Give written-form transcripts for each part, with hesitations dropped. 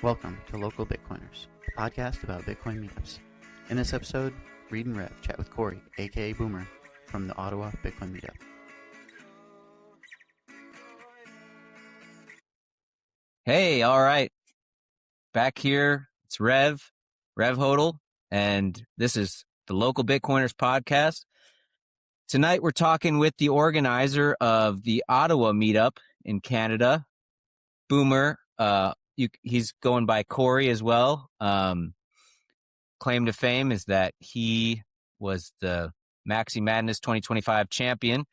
Welcome to Local Bitcoiners, a podcast about Bitcoin meetups. In this episode, Reed and Rev chat with Cory, a.k.a. Boomer, from the Ottawa Bitcoin Meetup. Hey, all right. Back here, it's Rev Hodel, and this is the Local Bitcoiners podcast. Tonight, we're talking with the organizer of the Ottawa Meetup in Canada, Boomer. He's going by Cory as well. Claim to fame is that he was the Maxi Madness 2025 champion,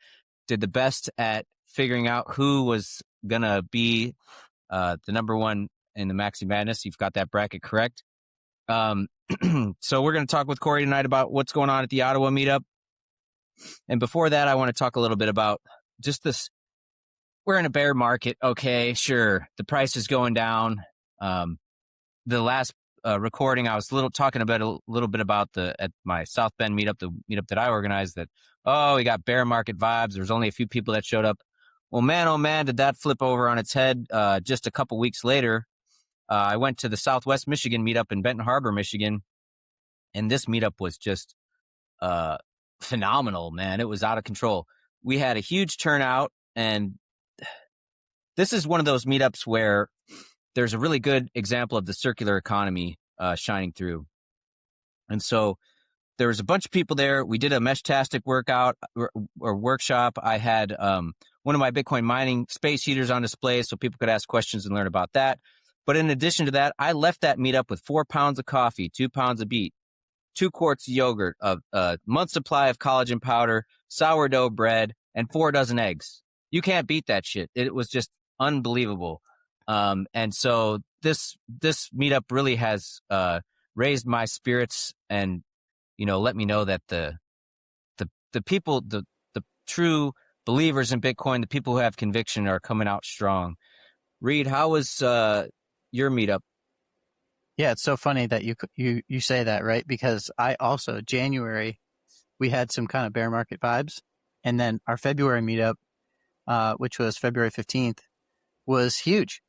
did the best at figuring out who was going to be the number one in the Maxi Madness. You've got that bracket correct. So we're going to talk with Cory tonight about what's going on at the Ottawa Meetup. And before that, I want to talk a little bit about just this. We're in a bear market. Okay, sure. The price is going down. The last recording, I was talking about a little bit about at my South Bend meetup, the meetup that I organized, that, we got bear market vibes. There's only a few people that showed up. Well, man, oh man, did that flip over on its head. Just a couple weeks later, I went to the Southwest Michigan meetup in Benton Harbor, Michigan. And this meetup was just phenomenal, man. It was out of control. We had a huge turnout, and this is one of those meetups where there's a really good example of the circular economy shining through. And so there was a bunch of people there. We did a Meshtastic workout or workshop. I had one of my Bitcoin mining space heaters on display so people could ask questions and learn about that. But in addition to that, I left that meetup with 4 pounds of coffee, 2 pounds of beet, 2 quarts of yogurt, a month's supply of collagen powder, sourdough bread, and 4 dozen eggs. You can't beat that shit. It was just unbelievable. And so this meetup really has raised my spirits and, let me know that the people, the true believers in Bitcoin, the people who have conviction, are coming out strong. Reed, how was your meetup? Yeah, it's so funny that you say that, right? Because I also, January, we had some kind of bear market vibes. And then our February meetup, which was February 15th, was huge.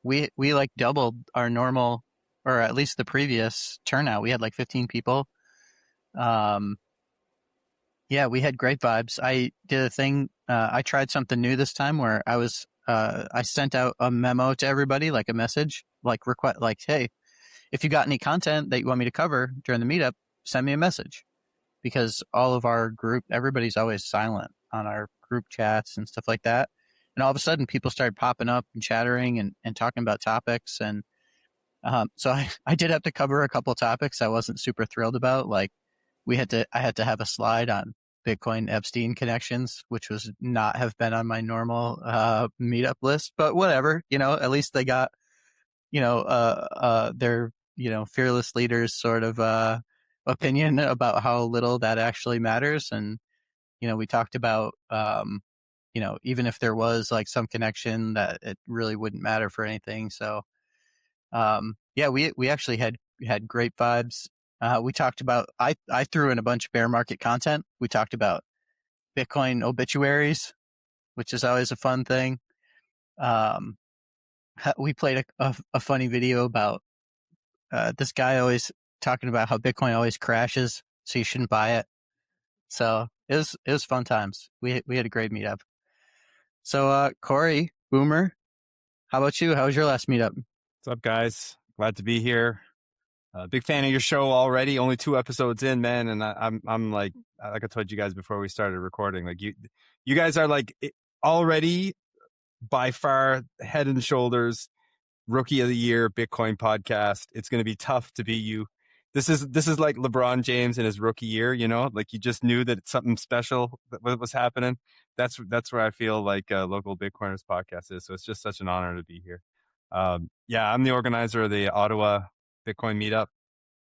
We like doubled our normal, or at least the previous turnout. We had like 15 people. Yeah, we had great vibes. I did a thing. I tried something new this time where I sent out a memo to everybody, like a message, like hey, if you got any content that you want me to cover during the meetup, send me a message. Because all of our group, everybody's always silent on our group chats and stuff like that. And all of a sudden, people started popping up and chattering and talking about topics. And so I did have to cover a couple of topics I wasn't super thrilled about. Like I had to have a slide on Bitcoin Epstein connections, which was not have been on my normal meetup list. But whatever, at least they got, their, fearless leaders sort of opinion about how little that actually matters. And, we talked about, even if there was like some connection, that it really wouldn't matter for anything. So, we actually had great vibes. We talked about, I threw in a bunch of bear market content. We talked about Bitcoin obituaries, which is always a fun thing. We played a funny video about this guy always talking about how Bitcoin always crashes, so you shouldn't buy it. So it was fun times. We had a great meetup. So Cory, Boomer, how about you? How was your last meetup? What's up, guys? Glad to be here. Big fan of your show already. Only 2 episodes in, man, and I'm like I told you guys before we started recording, like you guys are like already by far head and shoulders rookie of the year Bitcoin podcast. It's going to be tough to beat you. This is like LeBron James in his rookie year, like you just knew that something special was happening. That's where I feel like Local Bitcoiners podcast is. So it's just such an honor to be here. I'm the organizer of the Ottawa Bitcoin Meetup.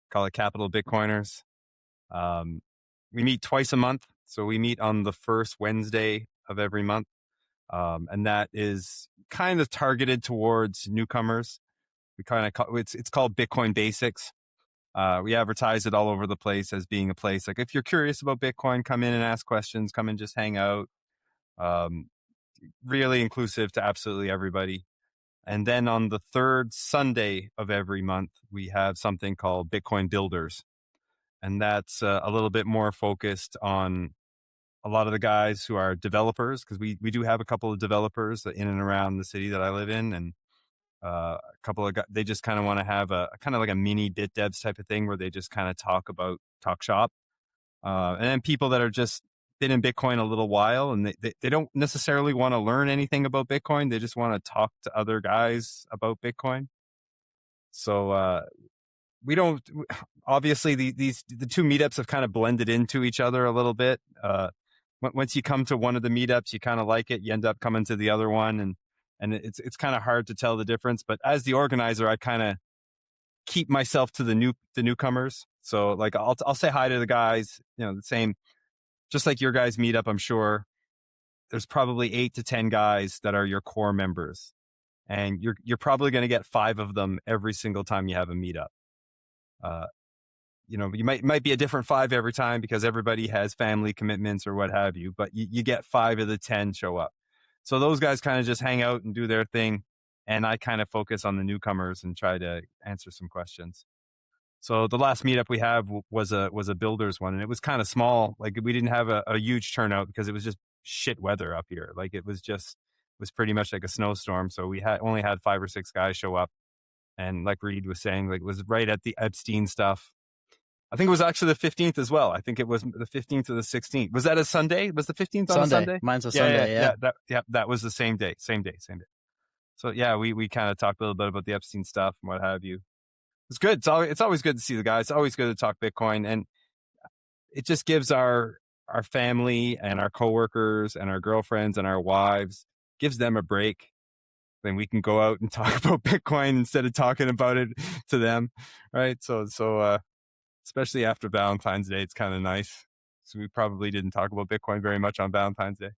Call it Capital Bitcoiners. We meet twice a month. So we meet on the first Wednesday of every month. And that is kind of targeted towards newcomers. We kind of it's called Bitcoin Basics. We advertise it all over the place as being a place like, if you're curious about Bitcoin, come in and ask questions, come and just hang out. Really inclusive to absolutely everybody. And then on the third Sunday of every month, we have something called Bitcoin Builders. And that's a little bit more focused on a lot of the guys who are developers, because we do have a couple of developers in and around the city that I live in. And a couple of guys, they just kind of want to have a kind of like a mini bit devs type of thing where they just kind of talk shop. And then people that are just been in Bitcoin a little while and they don't necessarily want to learn anything about Bitcoin. They just want to talk to other guys about Bitcoin. So we don't, obviously the two meetups have kind of blended into each other a little bit. Once you come to one of the meetups, you kind of like it, you end up coming to the other one, and it's kind of hard to tell the difference. But as the organizer, I kind of keep myself to the newcomers. So like I'll say hi to the guys, the same, just like your guys meetup. I'm sure there's probably 8 to 10 guys that are your core members, and you're probably going to get 5 of them every single time you have a meetup. You might be a different 5 every time because everybody has family commitments or what have you, but you get 5 of the 10 show up. So those guys kind of just hang out and do their thing. And I kind of focus on the newcomers and try to answer some questions. So the last meetup we have was a builders one, and it was kind of small. Like we didn't have a huge turnout because it was just shit weather up here. Like it was pretty much like a snowstorm. So we only had 5 or 6 guys show up. And like Reed was saying, like it was right at the Epstein stuff. I think it was actually the 15th as well. I think it was the 15th or the 16th. Was that a Sunday? Was the 15th on a Sunday? Mine's a Sunday. Yeah. That was the same day. So yeah, we kind of talked a little bit about the Epstein stuff and what have you. It's good. It's always good to see the guys. It's always good to talk Bitcoin, and it just gives our family and our coworkers and our girlfriends and our wives, gives them a break. Then we can go out and talk about Bitcoin instead of talking about it to them, right? So especially after Valentine's Day, it's kind of nice. So we probably didn't talk about Bitcoin very much on Valentine's Day.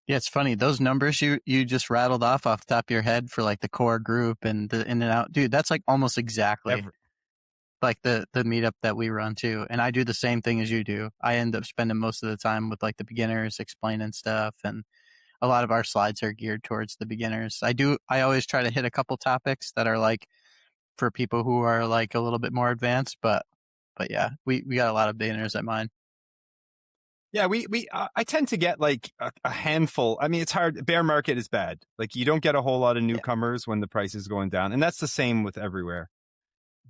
Yeah, it's funny. Those numbers you just rattled off the top of your head for like the core group and the in and out, dude, that's like almost exactly like the meetup that we run too. And I do the same thing as you do. I end up spending most of the time with like the beginners explaining stuff, and a lot of our slides are geared towards the beginners. I always try to hit a couple topics that are like for people who are like a little bit more advanced, but yeah, we got a lot of beginners at mine. Yeah, I tend to get like a handful. I mean, it's hard. Bear market is bad. Like you don't get a whole lot of newcomers when the price is going down. And that's the same with everywhere.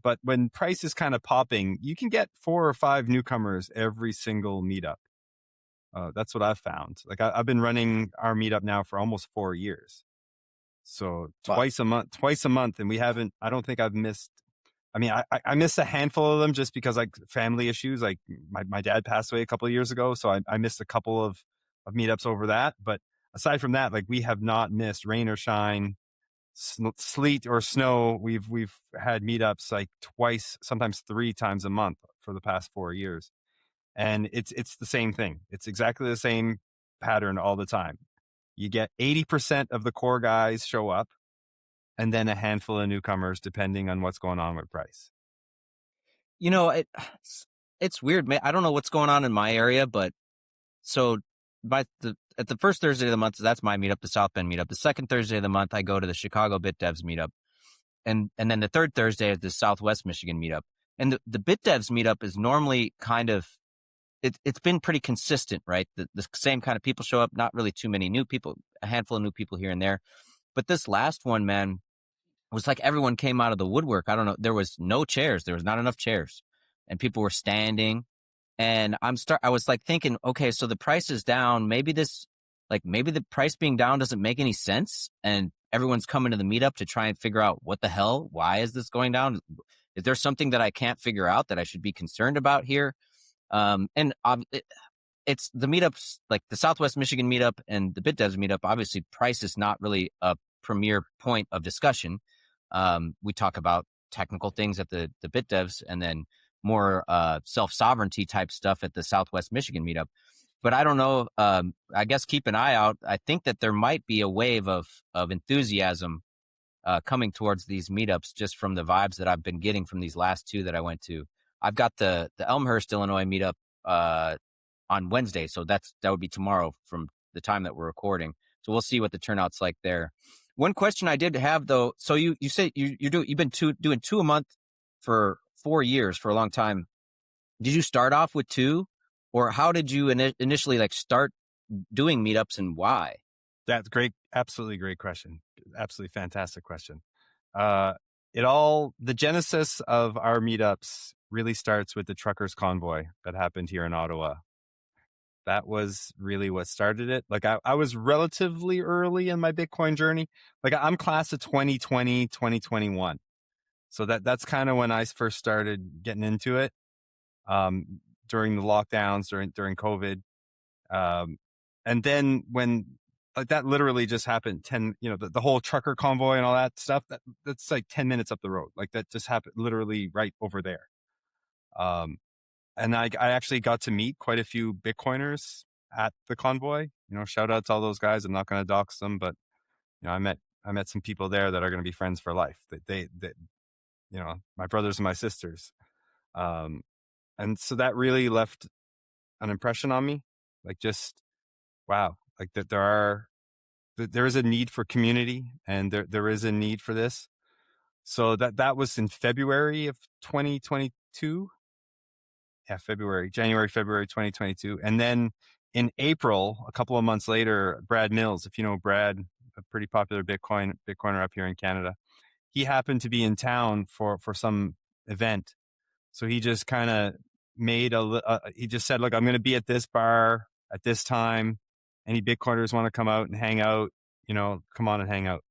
But when price is kind of popping, you can get 4 or 5 newcomers every single meetup. That's what I've found. Like I've been running our meetup now for almost 4 years. So twice a month. And I don't think I've missed. I mean, I missed a handful of them just because like family issues. Like my dad passed away a couple of years ago. So I missed a couple of meetups over that. But aside from that, like we have not missed rain or shine, sleet or snow. We've had meetups like twice, sometimes 3 times a month for the past 4 years. And it's the same thing. It's exactly the same pattern all the time. You get 80% of the core guys show up, and then a handful of newcomers, depending on what's going on with price. It's weird, man. I don't know what's going on in my area, but so at the first Thursday of the month, that's my meetup, the South Bend meetup. The second Thursday of the month, I go to the Chicago Bit Devs meetup, and then the third Thursday is the Southwest Michigan meetup. And the Bit Devs meetup is normally kind of it's been pretty consistent, right? The same kind of people show up, not really too many new people, a handful of new people here and there. But this last one, man, was like everyone came out of the woodwork. I don't know. There was no chairs. There was not enough chairs, and people were standing. And I was like thinking, okay, so the price is down. Maybe the price being down doesn't make any sense. And everyone's coming to the meetup to try and figure out what the hell, why is this going down? Is there something that I can't figure out that I should be concerned about here? It's the meetups, like the Southwest Michigan meetup and the Bit Devs meetup. Obviously, price is not really a premier point of discussion. We talk about technical things at the Bit Devs, and then more self-sovereignty type stuff at the Southwest Michigan meetup. But I don't know. I guess keep an eye out. I think that there might be a wave of enthusiasm coming towards these meetups just from the vibes that I've been getting from these last 2 that I went to. I've got the Elmhurst, Illinois meetup on Wednesday, so that would be tomorrow from the time that we're recording. So we'll see what the turnout's like there. One question I did have though, so you say you've been doing 2 a month for 4 years, for a long time. Did you start off with 2, or how did you initially like start doing meetups, and why? That's great. Absolutely great question. Absolutely fantastic question. The genesis of our meetups really starts with the truckers convoy that happened here in Ottawa. That was really what started it. Like I was relatively early in my Bitcoin journey. Like I'm class of 2020, 2021. So that's kind of when I first started getting into it. During the lockdowns, during COVID. And then when like that literally just happened 10, the whole trucker convoy and all that stuff, that's like 10 minutes up the road. Like that just happened literally right over there. And I actually got to meet quite a few Bitcoiners at the convoy. Shout out to all those guys. I'm not going to dox them, but I met some people there that are going to be friends for life. They my brothers and my sisters. And so that really left an impression on me. Like just wow, like that there is a need for community, and there is a need for this. So that was in February of 2022. Yeah, January, February 2022. And then in April, a couple of months later, Brad Mills, if you know Brad, a pretty popular Bitcoiner up here in Canada, he happened to be in town for some event. So he just kind of he just said, look, I'm going to be at this bar at this time. Any Bitcoiners want to come out and hang out, come on and hang out.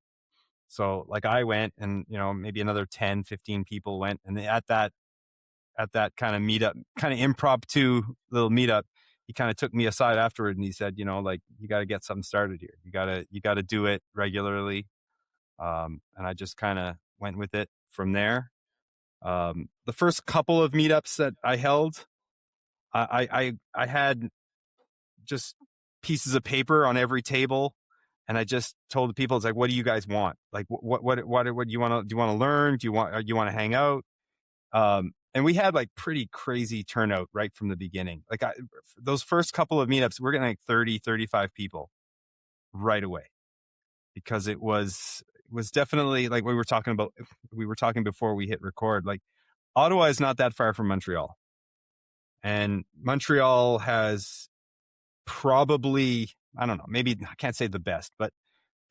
So like I went, and, maybe another 10, 15 people went. And at that kind of meetup, kind of impromptu little meetup, he kind of took me aside afterward and he said, like, you got to get something started here. You got to do it regularly. And I just kind of went with it from there. The first couple of meetups that I held, I had just pieces of paper on every table, and I just told the people, it's like, what do you guys want? Like, what do you want to, learn? Do you want to hang out? And we had like pretty crazy turnout right from the beginning. Like those first couple of meetups, we're getting like 30, 35 people right away, because it was definitely like we were talking before we hit record. Like Ottawa is not that far from Montreal, and Montreal has probably, I don't know, maybe I can't say the best, but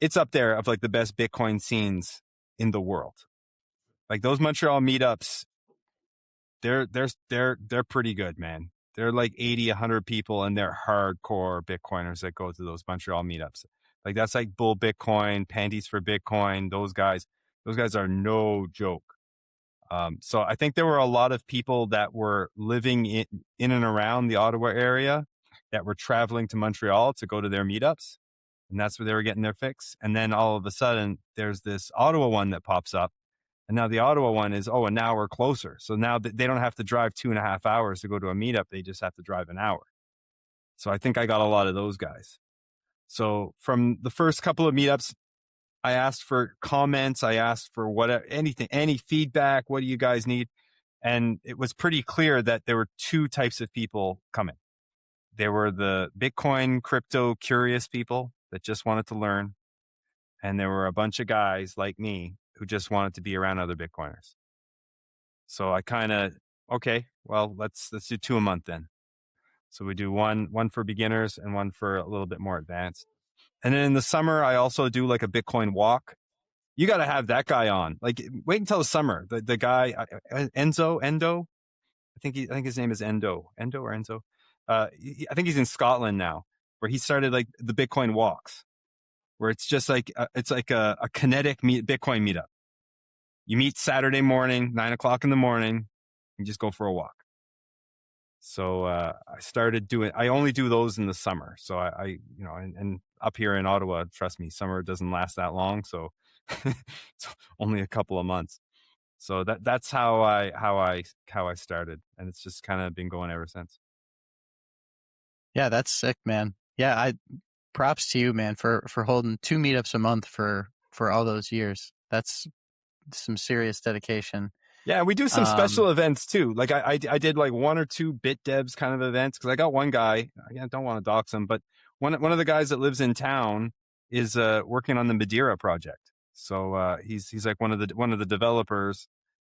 it's up there of like the best Bitcoin scenes in the world. Like those Montreal meetups, they're pretty good, man. They're like 80, 100 people, and they're hardcore Bitcoiners that go to those Montreal meetups. Like that's like Bull Bitcoin, Panties for Bitcoin. Those guys are no joke. So I think there were a lot of people that were living in and around the Ottawa area that were traveling to Montreal to go to their meetups, and that's where they were getting their fix. And then all of a sudden, there's this Ottawa one that pops up, and now the Ottawa one is, an hour closer. So now they don't have to drive 2.5 hours to go to a meetup; they just have to drive an hour. So I think I got a lot of those guys. So from the first couple of meetups, I asked for comments. I asked for any feedback. What do you guys need? And it was pretty clear that there were two types of people coming. There were the Bitcoin crypto curious people that just wanted to learn. And there were a bunch of guys like me who just wanted to be around other Bitcoiners. So I kind of, okay, well, let's do 2 a month then. So we do one for beginners and one for a little bit more advanced. And then in the summer, I also do like a Bitcoin walk. You got to have that guy on. Like, wait until the summer. The guy, Endo. I think his name is Endo or Enzo. I think he's in Scotland now, where he started like the Bitcoin walks, where it's just like a kinetic Bitcoin meetup. You meet Saturday morning, 9:00 in the morning, and just go for a walk. So I started doing. I only do those in the summer. So I and up here in Ottawa, trust me, summer doesn't last that long. So it's only a couple of months. So that's how I started, and it's just kind of been going ever since. Yeah, that's sick, man. Yeah, props to you, man, for holding 2 meetups a month for all those years. That's some serious dedication. Yeah, we do some special events too. Like I did like 1 or 2 bit devs kind of events, because I got one guy. I don't want to dox him, but one of the guys that lives in town is working on the Madeira project. So he's like one of the developers.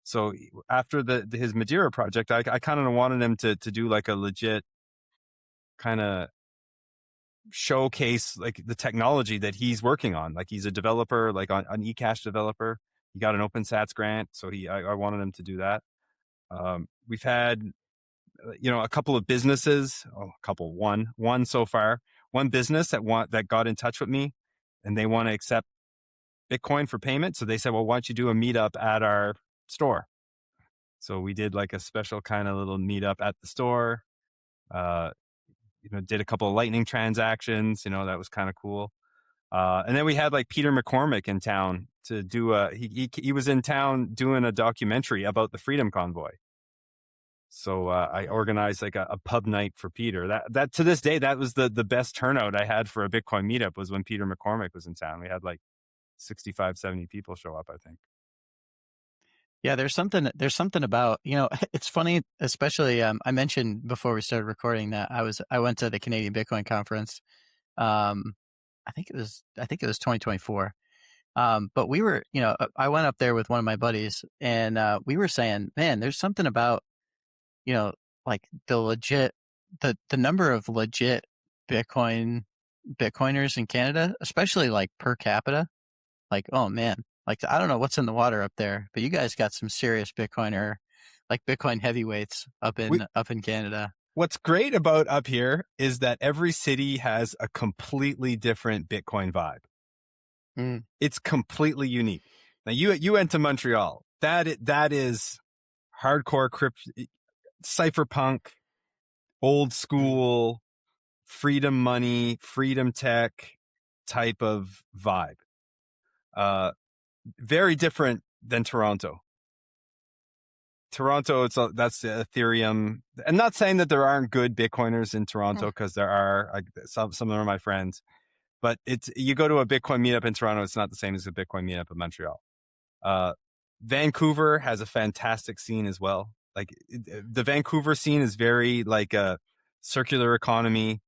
So after his Madeira project, I kind of wanted him to do like a legit kind of showcase like the technology that he's working on. Like he's a developer, like an eCash developer. He got an OpenSats grant, so I wanted him to do that. We've had a couple of businesses, one so far, one business that got in touch with me, and they want to accept Bitcoin for payment. So they said, well, why don't you do a meetup at our store? So we did like a special kind of little meetup at the store. Did a couple of lightning transactions. That was kind of cool. And then we had like Peter McCormick in town to do he was in town doing a documentary about the Freedom Convoy. So I organized like a pub night for Peter. That to this day, that was the best turnout I had for a Bitcoin meetup, was when Peter McCormick was in town. We had like 65, 70 people show up, I think. Yeah, there's something about, it's funny, especially, I mentioned before we started recording that I went to the Canadian Bitcoin conference. I think it was 2024. But we were, I went up there with one of my buddies, and we were saying, man, there's something about, like the number of legit Bitcoiners in Canada, especially like per capita. Like, oh man, like I don't know what's in the water up there, but you guys got some serious Bitcoiner, like Bitcoin heavyweights up in Canada. What's great about up here is that every city has a completely different Bitcoin vibe. Mm. It's completely unique. Now you went to Montreal. That is hardcore cypherpunk, old school, freedom money, freedom tech type of vibe. Very different than Toronto. Toronto, that's Ethereum. I'm not saying that there aren't good Bitcoiners in Toronto, because there are. Some of them are my friends, but you go to a Bitcoin meetup in Toronto, it's not the same as a Bitcoin meetup in Montreal. Vancouver has a fantastic scene as well. Like the Vancouver scene is very like a circular economy.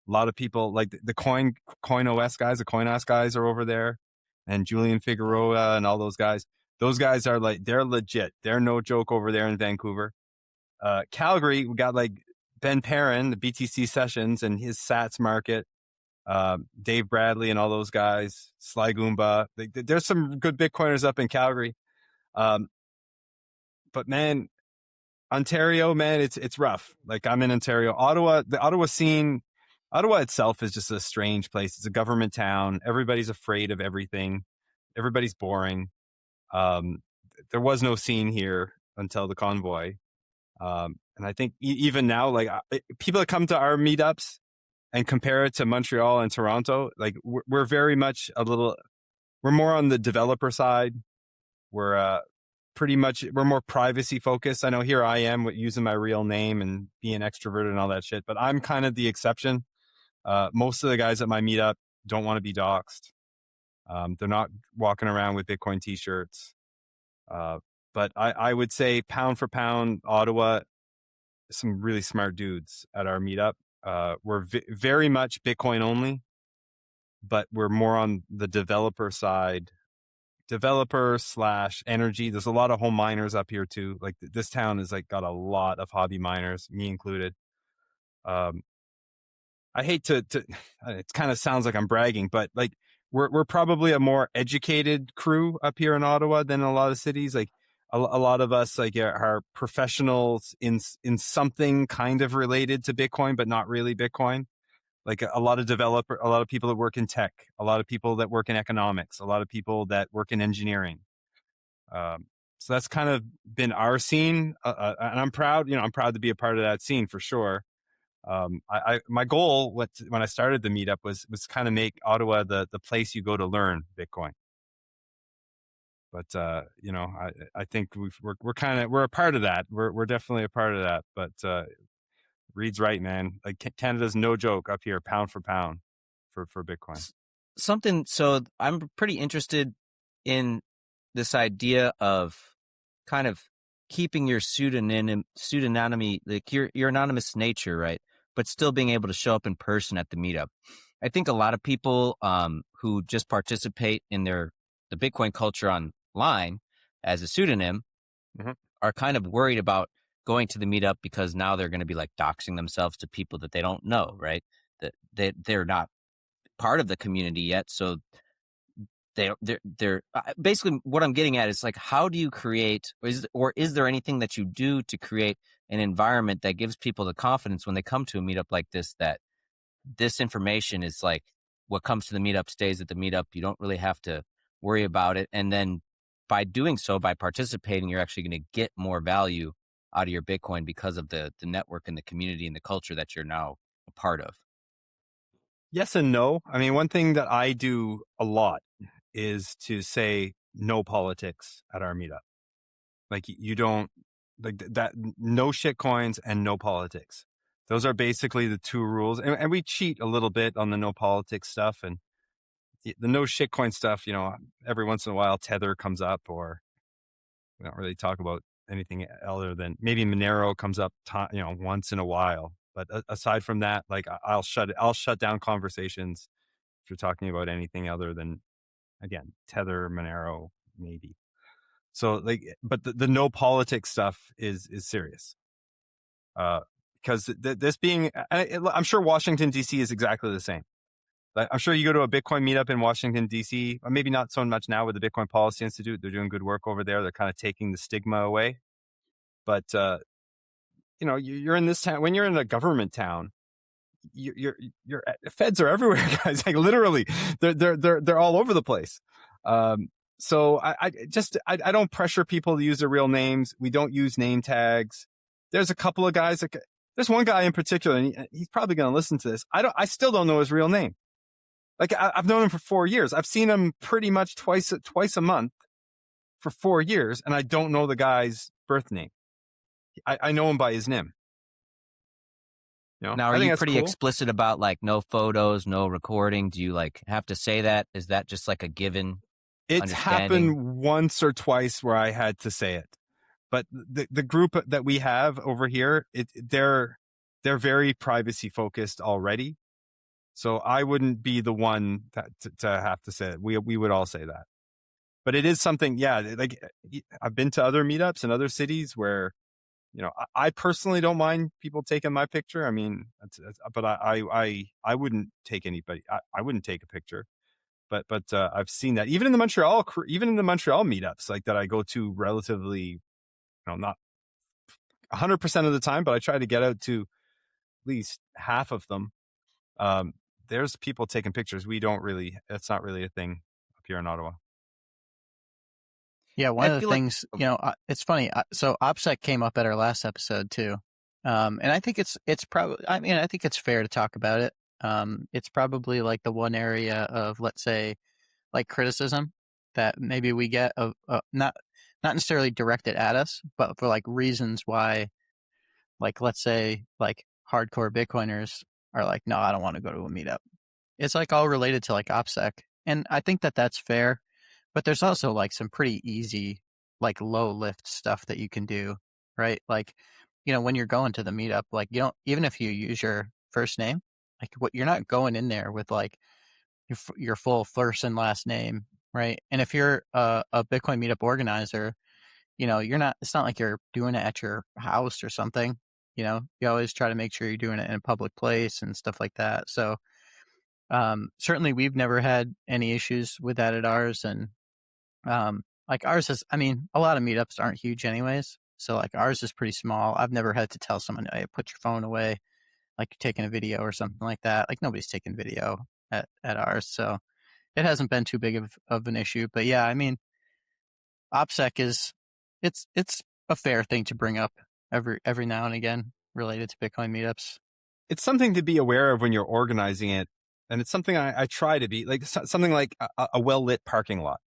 A lot of people like the Coin OS guys, the Coin OS guys are over there, and Julian Figueroa and all those guys. Those guys are like, they're legit. They're no joke over there in Vancouver. Calgary, we got like Ben Perrin, the BTC Sessions and his Sats Market, Dave Bradley and all those guys, Sly Goomba. There's some good Bitcoiners up in Calgary. But man, Ontario, man, it's rough. Like I'm in Ontario. The Ottawa scene, Ottawa itself is just a strange place. It's a government town. Everybody's afraid of everything. Everybody's boring. There was no scene here until the convoy. And I think even now, like people that come to our meetups and compare it to Montreal and Toronto, like we're very much we're more on the developer side. We're we're more privacy focused. I know here I am using my real name and being extroverted and all that shit, but I'm kind of the exception. Most of the guys at my meetup don't want to be doxxed. They're not walking around with Bitcoin t-shirts. But I would say pound for pound, Ottawa, some really smart dudes at our meetup. We're very much Bitcoin only, but we're more on the developer side, developer/energy. There's a lot of home miners up here too. Like this town is like got a lot of hobby miners, me included. I hate to it kind of sounds like I'm bragging, but like we're probably a more educated crew up here in Ottawa than a lot of cities. Like a lot of us like are professionals in something kind of related to Bitcoin, but not really Bitcoin. Like a lot of people that work in tech, a lot of people that work in economics, a lot of people that work in engineering. So that's kind of been our scene, and I'm proud. I'm proud to be a part of that scene for sure. My goal when I started the meetup was kind of make Ottawa the place you go to learn Bitcoin. But I think we're a part of that. We're definitely a part of that. But Reed's right, man. Like Canada's no joke up here, pound for pound, for Bitcoin. So I'm pretty interested in this idea of kind of keeping your pseudonymity, like your anonymous nature, right? But still being able to show up in person at the meetup. I think a lot of people who just participate in the Bitcoin culture online as a pseudonym Mhm. are kind of worried about going to the meetup because now they're going to be like doxing themselves to people that they don't know, right? That they're not part of the community yet. So they're basically what I'm getting at is like, how do you create, or is there anything that you do to create an environment that gives people the confidence when they come to a meetup like this, that this information is like what comes to the meetup stays at the meetup. You don't really have to worry about it. And then by doing so, by participating, you're actually going to get more value out of your Bitcoin because of the network and the community and the culture that you're now a part of. Yes and no. I mean, one thing that I do a lot is to say no politics at our meetup. Like you don't like that, no shit coins and no politics. Those are basically the two rules. And we cheat a little bit on the no politics stuff, and the no shit coin stuff, every once in a while Tether comes up, or we don't really talk about anything other than maybe Monero comes up, once in a while. But aside from that, like I'll shut down conversations if you're talking about anything other than, again, Tether, Monero, maybe. So like, but the no politics stuff is serious. Because this being, I'm sure Washington D.C. is exactly the same. Like, I'm sure you go to a Bitcoin meetup in Washington D.C. or maybe not so much now with the Bitcoin Policy Institute. They're doing good work over there. They're kind of taking the stigma away. But you're in this town. When you're in a government town, you're feds are everywhere, guys. Like literally, they're all over the place. So I don't pressure people to use their real names. We don't use name tags. There's a couple of guys there's one guy in particular, and he's probably going to listen to this. I still don't know his real name. Like I've known him for 4 years. I've seen him pretty much twice a month for 4 years, and I don't know the guy's birth name. I know him by his name. Now, are I think you that's pretty cool. explicit about like no photos, no recording? Do you like have to say that? Is that just like a given It's understanding? happened once or twice where I had to say it, but the group that we have over here, they're very privacy focused already. So I wouldn't be the one to have to say it. We would all say that. But it is something, yeah. Like I've been to other meetups in other cities where, I personally don't mind people taking my picture. I mean, but I wouldn't take anybody. I wouldn't take a picture. But I've seen that even in the Montreal meetups, like that I go to relatively, not 100% of the time, but I try to get out to at least half of them. There's people taking pictures. That's not really a thing up here in Ottawa. Yeah, one I of the feel like things, it's funny. So OPSEC came up at our last episode too, and I think it's probably. I mean, I think it's fair to talk about it. It's probably like the one area of, let's say, like criticism that maybe we get of not necessarily directed at us, but for like reasons why, like let's say like hardcore Bitcoiners are like, no, I don't want to go to a meetup. It's like all related to like OPSEC, and I think that that's fair. But there's also like some pretty easy, like low lift stuff that you can do, right? Like, when you're going to the meetup, like you don't, even if you use your first name, like what you're not going in there with like your full first and last name, right? And if you're a Bitcoin meetup organizer, you're not. It's not like you're doing it at your house or something. You always try to make sure you're doing it in a public place and stuff like that. So certainly we've never had any issues with that at ours, and like ours is, I mean, a lot of meetups aren't huge anyways. So like ours is pretty small. I've never had to tell someone, hey, put your phone away, like you're taking a video or something like that. Like nobody's taking video at ours. So it hasn't been too big of an issue. But yeah, I mean, OPSEC it's a fair thing to bring up every now and again related to Bitcoin meetups. It's something to be aware of when you're organizing it. And it's something I try to be like, something like a well-lit parking lot.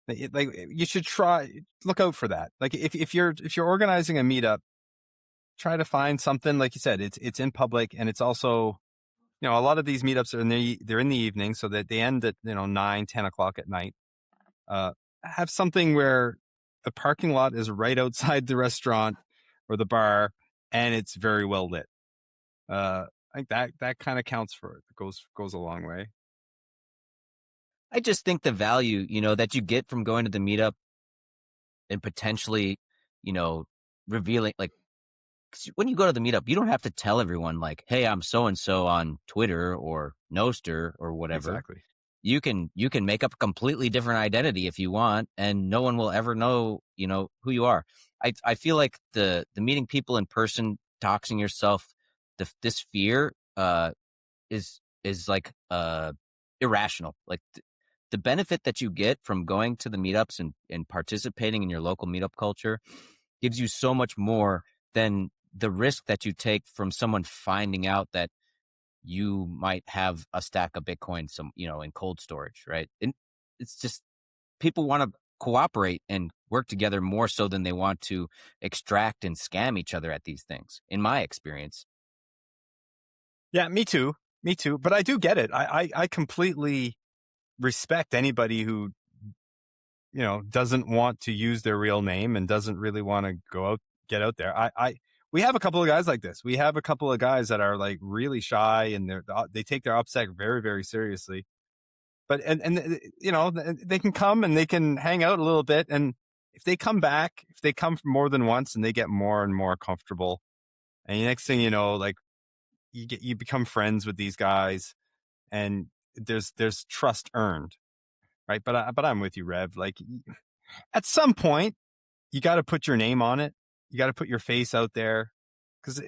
Like you should look out for that. Like if you're organizing a meetup, try to find something, like you said, it's in public, and it's also, a lot of these meetups they're in the evening, so that they end at 9-10 o'clock at night. Have something where the parking lot is right outside the restaurant or the bar, and it's very well lit. I think that kind of counts for it. It goes a long way. I just think the value, that you get from going to the meetup and potentially, revealing, like, 'cause when you go to the meetup, you don't have to tell everyone like, "Hey, I'm so and so on Twitter or Nostr or whatever." Exactly. You can make up a completely different identity if you want, and no one will ever know, who you are. I feel like the meeting people in person, doxing yourself, this fear is like irrational. Like the benefit that you get from going to the meetups and participating in your local meetup culture gives you so much more than the risk that you take from someone finding out that you might have a stack of Bitcoin, in cold storage, right? And it's just people want to cooperate and work together more so than they want to extract and scam each other at these things, in my experience. Yeah, me too. Me too. But I do get it. I completely respect anybody who, doesn't want to use their real name and doesn't really want to get out there. We have a couple of guys like this. We have a couple of guys that are like really shy and they take their OPSEC very, very seriously. But, they can come and they can hang out a little bit. And if they come more than once and they get more and more comfortable, and the next thing you know, like you become friends with these guys and there's trust earned. Right. But I'm with you, Rev. Like at some point, you got to put your name on it. You got to put your face out there, because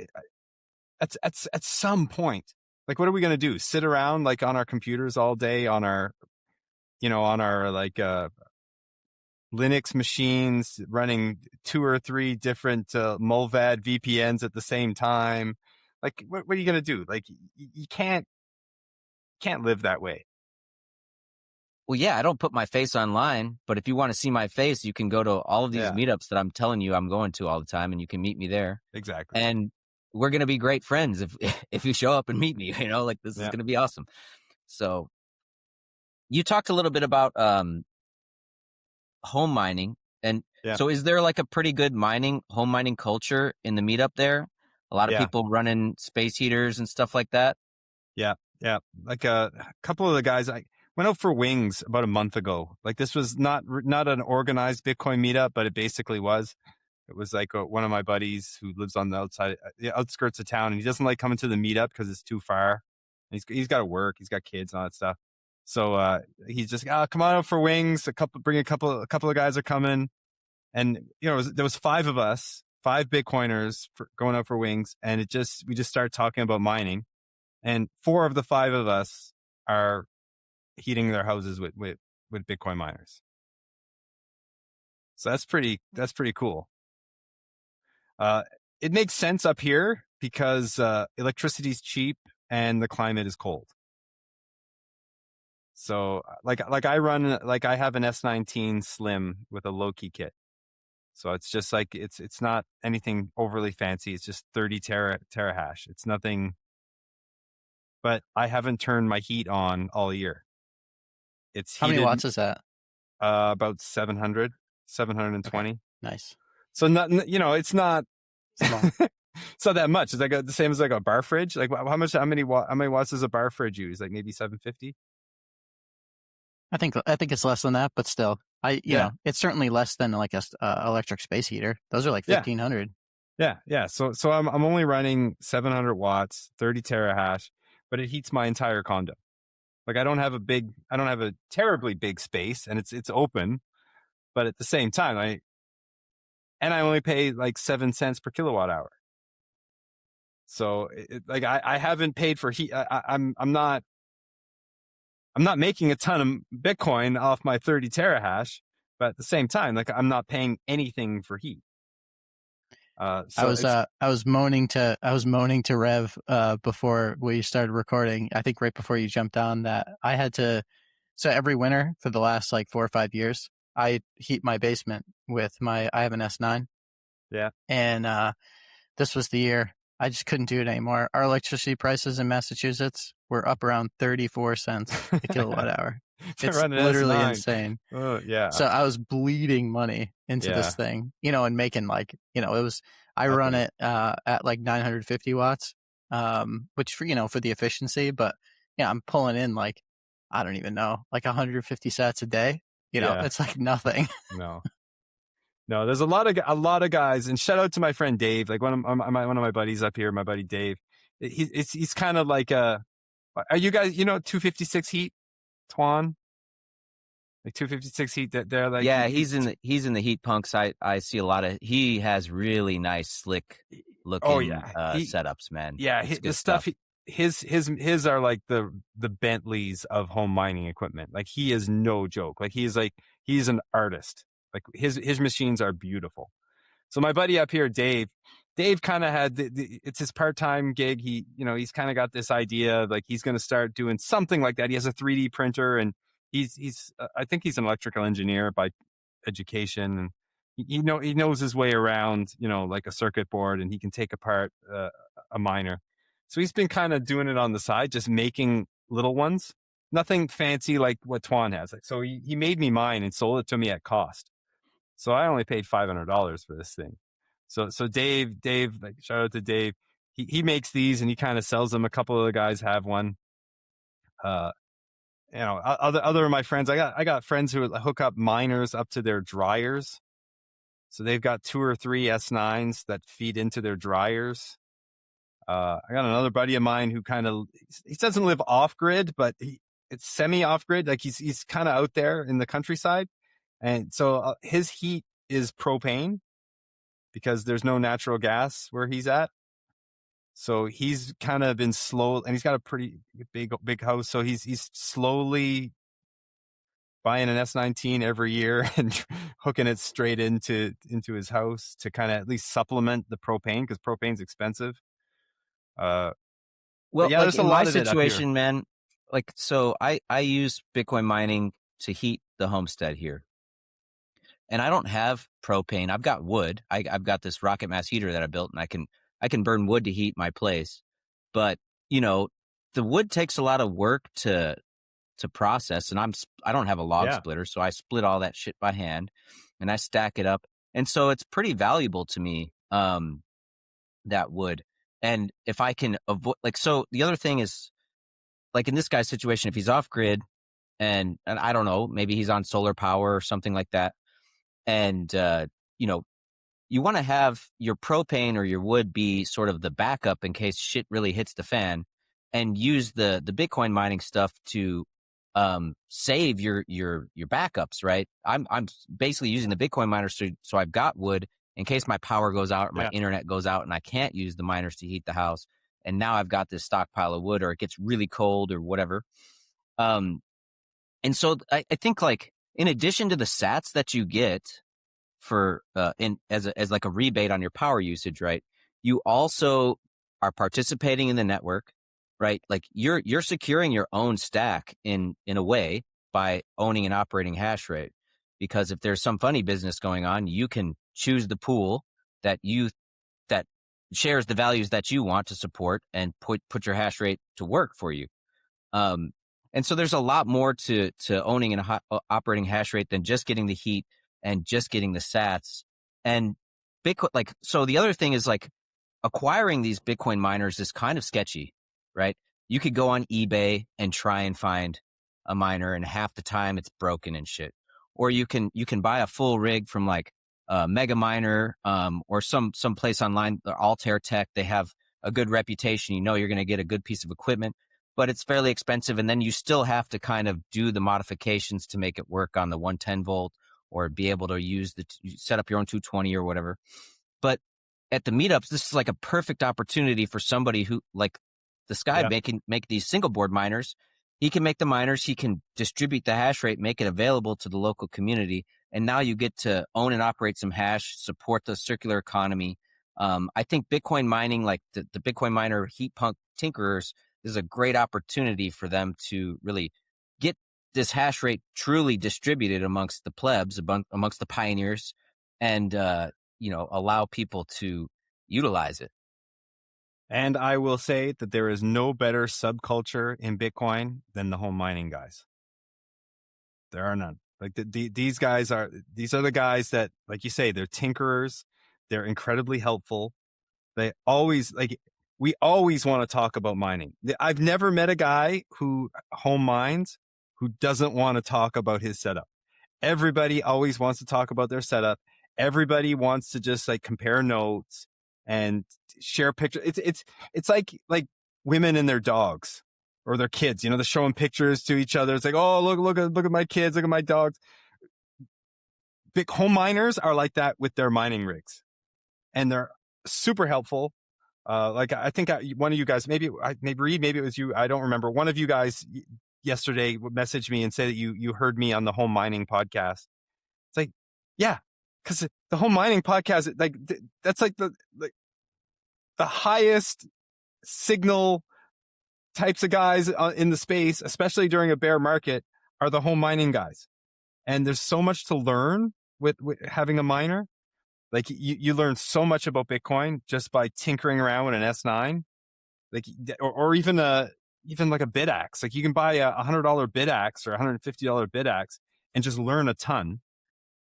at some point, like, what are we going to do? Sit around like on our computers all day on our like Linux machines running 2 or 3 different Mulvad VPNs at the same time? Like, what are you going to do? Like, you can't live that way. Well, yeah, I don't put my face online, but if you want to see my face, you can go to all of these meetups that I'm telling you I'm going to all the time, and you can meet me there. Exactly. And we're going to be great friends if you show up and meet me, like this is going to be awesome. So you talked a little bit about home mining. And so is there like a pretty good home mining culture in the meetup there? A lot of people running space heaters and stuff like that? Yeah. Yeah. Like a couple of the guys, I went out for wings about a month ago. Like, this was not an organized Bitcoin meetup, but it basically was. It was like one of my buddies who lives on the outskirts of town, and he doesn't like coming to the meetup because it's too far. He's got to work. He's got kids and all that stuff. So he's just, come on out for wings. Bring a couple of guys are coming, and there was 5 of us, 5 Bitcoiners going out for wings, and we just started talking about mining, and 4 of the 5 of us are heating their houses with Bitcoin miners. So that's pretty cool. It makes sense up here because electricity is cheap and the climate is cold. So like I have an S19 Slim with a low-key kit. So it's just like, it's not anything overly fancy. It's just 30 terahash. It's nothing, but I haven't turned my heat on all year. It's How heated. many watts is that? About 720. Okay. Nice. So it's not, it's not that much. It's like the same as like a bar fridge. Like how many watts does a bar fridge use? Like maybe 750. I think it's less than that, but still, it's certainly less than like a electric space heater. Those are like 1,500. Yeah. So I'm only running 700 watts, 30 terahash, but it heats my entire condo. Like I don't have a terribly big space, and it's open, but at the same time, I only pay like 7 cents per kilowatt hour. So I haven't paid for heat. I'm not making a ton of Bitcoin off my 30 terahash, but at the same time, like I'm not paying anything for heat. I was moaning to Rev before we started recording. I think right before you jumped on that I had to. So every winter for the last like 4 or 5 years, I heat my basement with I have an S9. Yeah. And this was the year I just couldn't do it anymore. Our electricity prices in Massachusetts were up around 34 cents a kilowatt hour. It's literally S9. Insane. Oh, yeah. So I was bleeding money into this thing, and making like, it was, I run it at like 950 watts, which for the efficiency, but I'm pulling in like, I don't even know, like 150 sats a day. Yeah. It's like nothing. No. No, there's a lot of guys, and shout out to my friend Dave, like one of my buddies up here, my buddy Dave. He's kind of like are you guys 256 heat, Twan? Like 256 heat, that they're like Yeah, he's in the heat punks. I see a lot of. He has really nice, slick oh looking yeah, setups, man. It's the good stuff stuff. his are like the Bentleys of home mining equipment. Like he is no joke. Like he's an artist. Like his machines are beautiful. So my buddy up here, Dave kind of had it's his part-time gig. He's kind of got this idea of like he's going to start doing something like that. He has a 3D printer, and he's I think he's an electrical engineer by education, and he knows his way around, like a circuit board, and he can take apart a miner. So he's been kind of doing it on the side, just making little ones, nothing fancy like what Twan has. Like, so he made me mine and sold it to me at cost. So I only paid $500 for this thing. So Dave, like shout out to Dave. He makes these and he kind of sells them. A couple of the guys have one. Other of my friends, I got friends who hook up miners up to their dryers. So they've got 2 or 3 S9s that feed into their dryers. I got another buddy of mine who he doesn't live off grid, but it's semi off grid. Like he's kind of out there in the countryside. And so his heat is propane because there's no natural gas where he's at. So he's kind of been slow, and he's got a pretty big house. So he's slowly buying an S19 every year and hooking it straight into his house to kind of at least supplement the propane, because propane's expensive. But Well, yeah, like there's a in my lot of it up here. situation, man. Like, so I use Bitcoin mining to heat the homestead here, and I don't have propane. I've got wood. I've got this rocket mass heater that I built, and I can burn wood to heat my place. But the wood takes a lot of work to process, and I don't have a log Yeah. splitter, so I split all that shit by hand, and I stack it up, and so it's pretty valuable to me. That wood, and if I can avoid, like, so the other thing is, like in this guy's situation, if he's off grid, and I don't know, maybe he's on solar power or something like that, and you know you want to have your propane or your wood be sort of the backup in case shit really hits the fan, and use the Bitcoin mining stuff to save your backups, right? I'm basically using the Bitcoin miners so I've got wood in case my power goes out or my Yeah. internet goes out and I can't use the miners to heat the house. And now I've got this stockpile of wood, or it gets really cold or whatever. Um, and so I think, like, in addition to the sats that you get for as like a rebate on your power usage, right? You also are participating in the network, right? Like you're securing your own stack in a way by owning and operating hash rate. Because if there's some funny business going on, you can choose the pool that shares the values that you want to support and put your hash rate to work for you. Um, and so there's a lot more to owning and operating hash rate than just getting the heat and just getting the sats. And Bitcoin, like, so the other thing is, like, acquiring these Bitcoin miners is kind of sketchy, right? You could go on eBay and try and find a miner, and half the time it's broken and shit. Or you can buy a full rig from like Mega Miner, or some place online, Altair Tech. They have a good reputation. You're going to get a good piece of equipment, but it's fairly expensive. And then you still have to kind of do the modifications to make it work on the 110 volt, or be able to set up your own 220 or whatever. But at the meetups, this is like a perfect opportunity for somebody who, like this guy, make these single board miners. He can make the miners, he can distribute the hash rate, make it available to the local community. And now you get to own and operate some hash, support the circular economy. I think Bitcoin mining, like the Bitcoin miner heat punk tinkerers, is a great opportunity for them to really get this hash rate truly distributed amongst the plebs, amongst the pioneers, and allow people to utilize it. And I will say that there is no better subculture in Bitcoin than the home mining guys. There are none. Like these are the guys that, like you say, they're tinkerers. They're incredibly helpful. They always, like, we always want to talk about mining. I've never met a guy who home mines who doesn't want to talk about his setup. Everybody always wants to talk about their setup. Everybody wants to just like compare notes and share pictures. It's like women and their dogs or their kids, they're showing pictures to each other. It's like, oh, look at my kids, look at my dogs. Big home miners are like that with their mining rigs, and they're super helpful. Like I think one of you guys, maybe Reed, maybe it was you, I don't remember. One of you guys yesterday messaged me and said that you heard me on the home mining podcast. It's like, yeah, because the home mining podcast, like that's like the highest signal types of guys in the space, especially during a bear market, are the home mining guys. And there's so much to learn with having a miner. Like you learn so much about Bitcoin just by tinkering around with an S9, like, or even like a bit axe. Like you can buy a $100 bit axe or $150 bit axe and just learn a ton,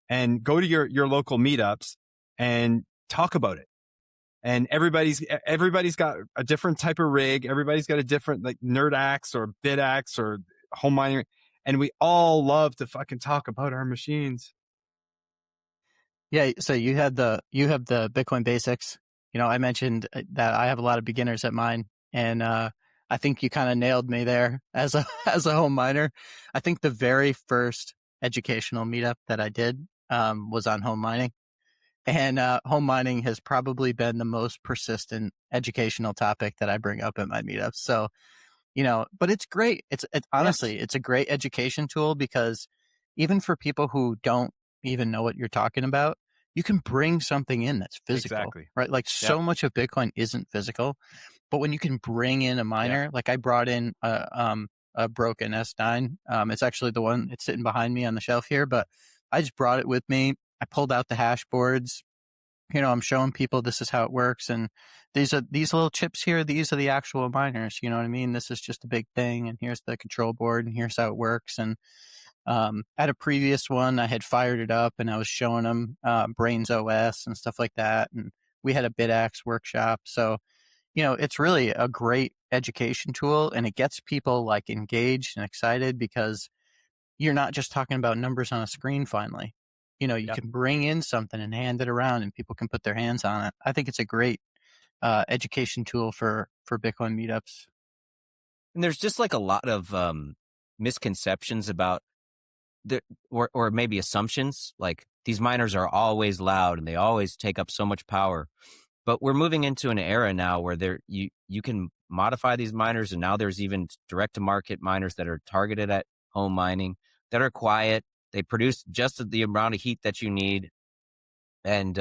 and go to your local meetups and talk about it. And everybody's got a different type of rig. Everybody's got a different like nerd axe or bit axe or home mining. And we all love to fucking talk about our machines. Yeah, so you have the Bitcoin basics. I mentioned that I have a lot of beginners at mine, and I think you kind of nailed me there as a as a home miner. I think the very first educational meetup that I did was on home mining, and home mining has probably been the most persistent educational topic that I bring up at my meetups. So, but it's great. It's honestly, Yes. it's a great education tool, because even for people who don't even know what you're talking about, you can bring something in that's physical, Exactly. right? Like Yep. so much of Bitcoin isn't physical, but when you can bring in a miner, Yep. like I brought in a broken S9. It's actually the one, it's sitting behind me on the shelf here, but I just brought it with me. I pulled out the hash boards. I'm showing people this is how it works, and these little chips here. These are the actual miners. You know what I mean? This is just a big thing, and here's the control board, and here's how it works. And at a previous one, I had fired it up, and I was showing them Brains OS and stuff like that. And we had a BitAxe workshop, so it's really a great education tool, and it gets people like engaged and excited, because you're not just talking about numbers on a screen finally. You Yep. can bring in something and hand it around, and people can put their hands on it. I think it's a great education tool for Bitcoin meetups. And there's just like a lot of misconceptions about or maybe assumptions, like these miners are always loud and they always take up so much power. But we're moving into an era now where you can modify these miners, and now there's even direct to market miners that are targeted at home mining that are quiet. They produce just the amount of heat that you need. And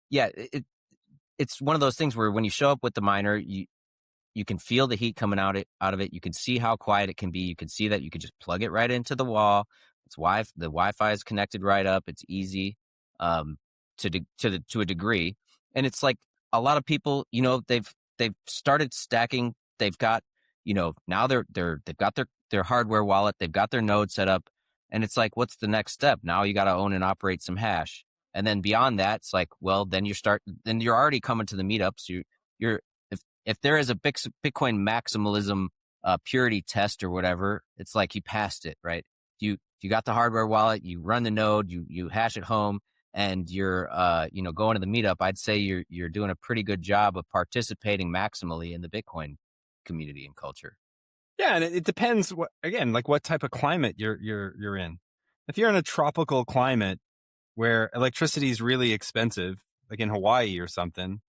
yeah, it's one of those things where when you show up with the miner, you can feel the heat coming out of it. You can see how quiet it can be. You can see that you could just plug it right into the wall. The Wi-Fi is connected right up. It's easy to a degree. And it's like a lot of people, they've started stacking. They've got, now they've got their hardware wallet. They've got their node set up, and it's like, what's the next step? Now you got to own and operate some hash. And then beyond that, it's like, well, then you're already coming to the meetups. You're if there is a Bitcoin maximalism purity test or whatever, it's like you passed it, right? You got the hardware wallet, you run the node, you hash at home, and you're going to the meetup. I'd say you're doing a pretty good job of participating maximally in the Bitcoin community and culture. Yeah, and it depends what type of climate you're in. If you're in a tropical climate where electricity is really expensive, like in Hawaii or something,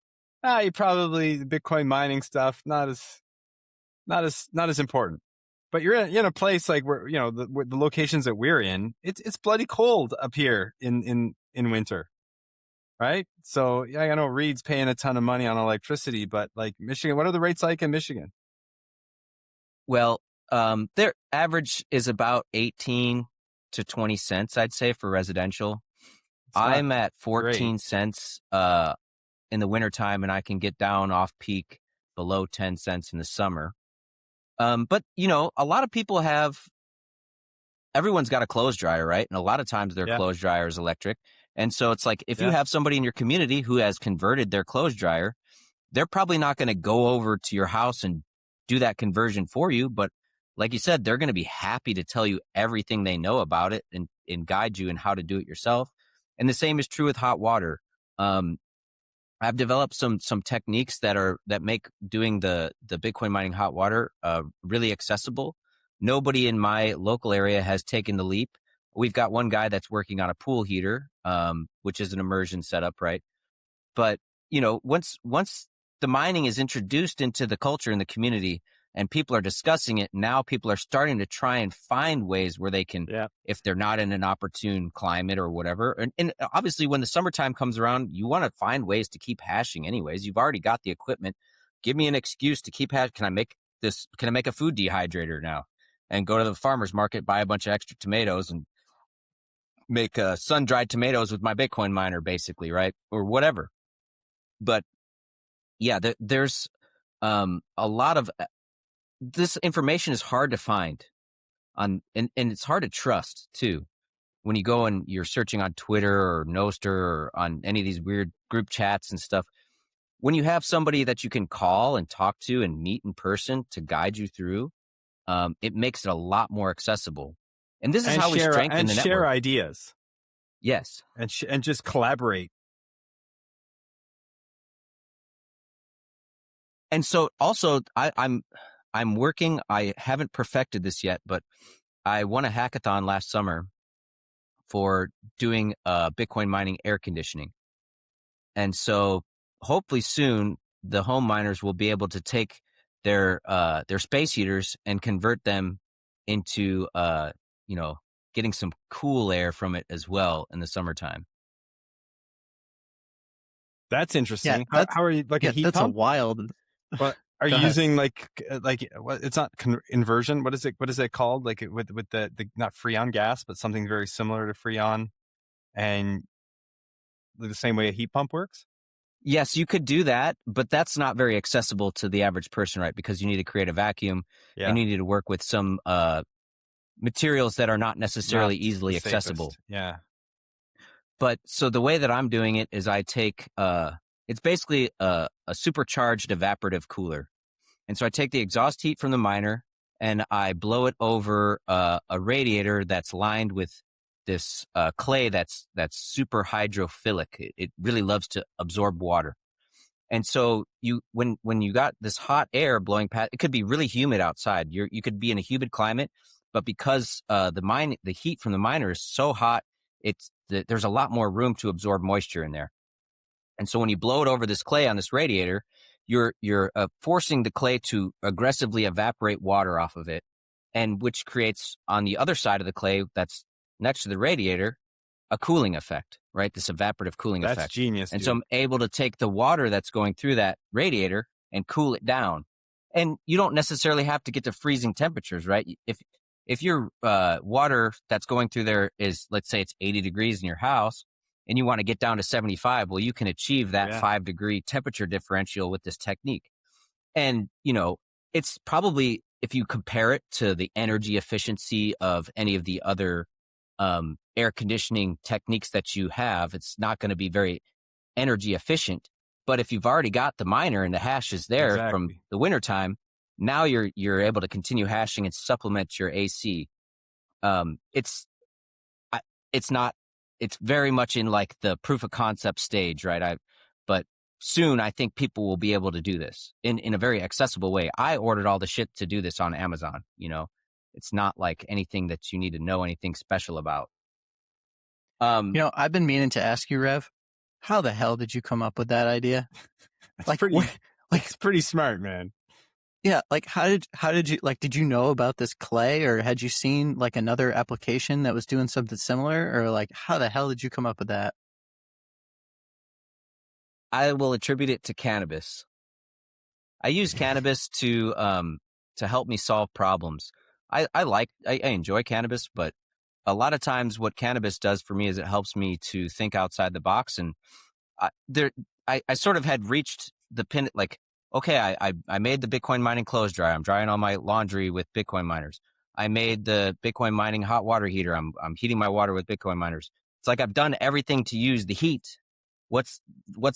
you probably the Bitcoin mining stuff not as important. But you're in a place like where the locations that we're in, it's bloody cold up here in winter, right? So yeah, I know Reed's paying a ton of money on electricity, but like Michigan, what are the rates like in Michigan? Well, their average is about 18 to 20 cents, I'd say, for residential. I'm at 14 great. cents in the wintertime, and I can get down off peak below 10 cents in the summer. But, a lot of people everyone's got a clothes dryer, right? And a lot of times their clothes dryer is electric. And so it's like, if you have somebody in your community who has converted their clothes dryer, they're probably not going to go over to your house and do that conversion for you. But like you said, they're going to be happy to tell you everything they know about it and guide you in how to do it yourself. And the same is true with hot water. I've developed some techniques that make doing the Bitcoin mining hot water really accessible. Nobody in my local area has taken the leap. We've got one guy that's working on a pool heater, which is an immersion setup, right? But once the mining is introduced into the culture and the community, and people are discussing it, now people are starting to try and find ways where they can, if they're not in an opportune climate or whatever. And obviously, when the summertime comes around, you want to find ways to keep hashing anyways. You've already got the equipment. Give me an excuse to keep hash. Can I make a food dehydrator now and go to the farmer's market, buy a bunch of extra tomatoes and make sun-dried tomatoes with my Bitcoin miner, basically, right? Or whatever. But yeah, there's a lot of this information is hard to find and it's hard to trust too. When you go and you're searching on Twitter or Nostr or on any of these weird group chats and stuff, when you have somebody that you can call and talk to and meet in person to guide you through, it makes it a lot more accessible. And this is how we strengthen the network. Share ideas. Yes. And just collaborate. And so also I'm working, I haven't perfected this yet, but I won a hackathon last summer for doing Bitcoin mining air conditioning. And so hopefully soon the home miners will be able to take their space heaters and convert them into getting some cool air from it as well in the summertime. That's interesting. Yeah, how are you, like a heat that's pump? a wild. What are you using? Like what? It's not inversion. What is it? What is it called? Like with the not Freon gas, but something very similar to Freon, and the same way a heat pump works. Yes, you could do that, but that's not very accessible to the average person, right? Because you need to create a vacuum and you need to work with some materials that are not necessarily easily accessible. Yeah. But so the way that I'm doing it is I take it's basically a supercharged evaporative cooler. And so I take the exhaust heat from the miner and I blow it over a radiator that's lined with this clay that's super hydrophilic. It really loves to absorb water. And so when you got this hot air blowing past, it could be really humid outside. You could be in a humid climate, but because the heat from the miner is so hot, there's a lot more room to absorb moisture in there. And so when you blow it over this clay on this radiator, you're forcing the clay to aggressively evaporate water off of it, and which creates on the other side of the clay that's next to the radiator a cooling effect, right? This evaporative cooling effect. That's genius. And dude. so I'm able to take the water that's going through that radiator and cool it down. And you don't necessarily have to get to freezing temperatures, right? If your water that's going through there is, let's say it's 80 degrees in your house, and you want to get down to 75, well, you can achieve that 5-degree temperature differential with this technique. And, it's probably, if you compare it to the energy efficiency of any of the other air conditioning techniques that you have, it's not going to be very energy efficient. But if you've already got the miner and the hash is there from the wintertime, now you're able to continue hashing and supplement your AC. It's very much in like the proof of concept stage, right? But soon I think people will be able to do this in a very accessible way. I ordered all the shit to do this on Amazon. It's not like anything that you need to know anything special about. I've been meaning to ask you, Rev, how the hell did you come up with that idea? It's pretty smart, man. Yeah, like how did you, like, did you know about this clay, or had you seen like another application that was doing something similar, or like how the hell did you come up with that? I will attribute it to cannabis. I use cannabis to help me solve problems. I enjoy cannabis, but a lot of times what cannabis does for me is it helps me to think outside the box. And I sort of had reached the pin, like, okay, I made the Bitcoin mining clothes dryer. I'm drying all my laundry with Bitcoin miners. I made the Bitcoin mining hot water heater. I'm heating my water with Bitcoin miners. It's like I've done everything to use the heat. What's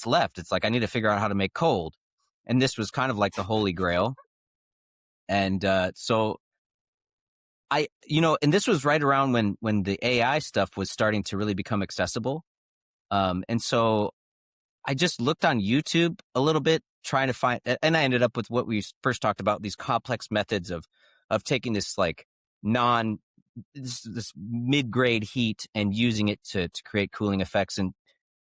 left? It's like I need to figure out how to make cold. And this was kind of like the holy grail. And so and this was right around when the AI stuff was starting to really become accessible. And so I just looked on YouTube a little bit, trying to find, and I ended up with what we first talked about, these complex methods of taking this like this mid-grade heat and using it to create cooling effects. And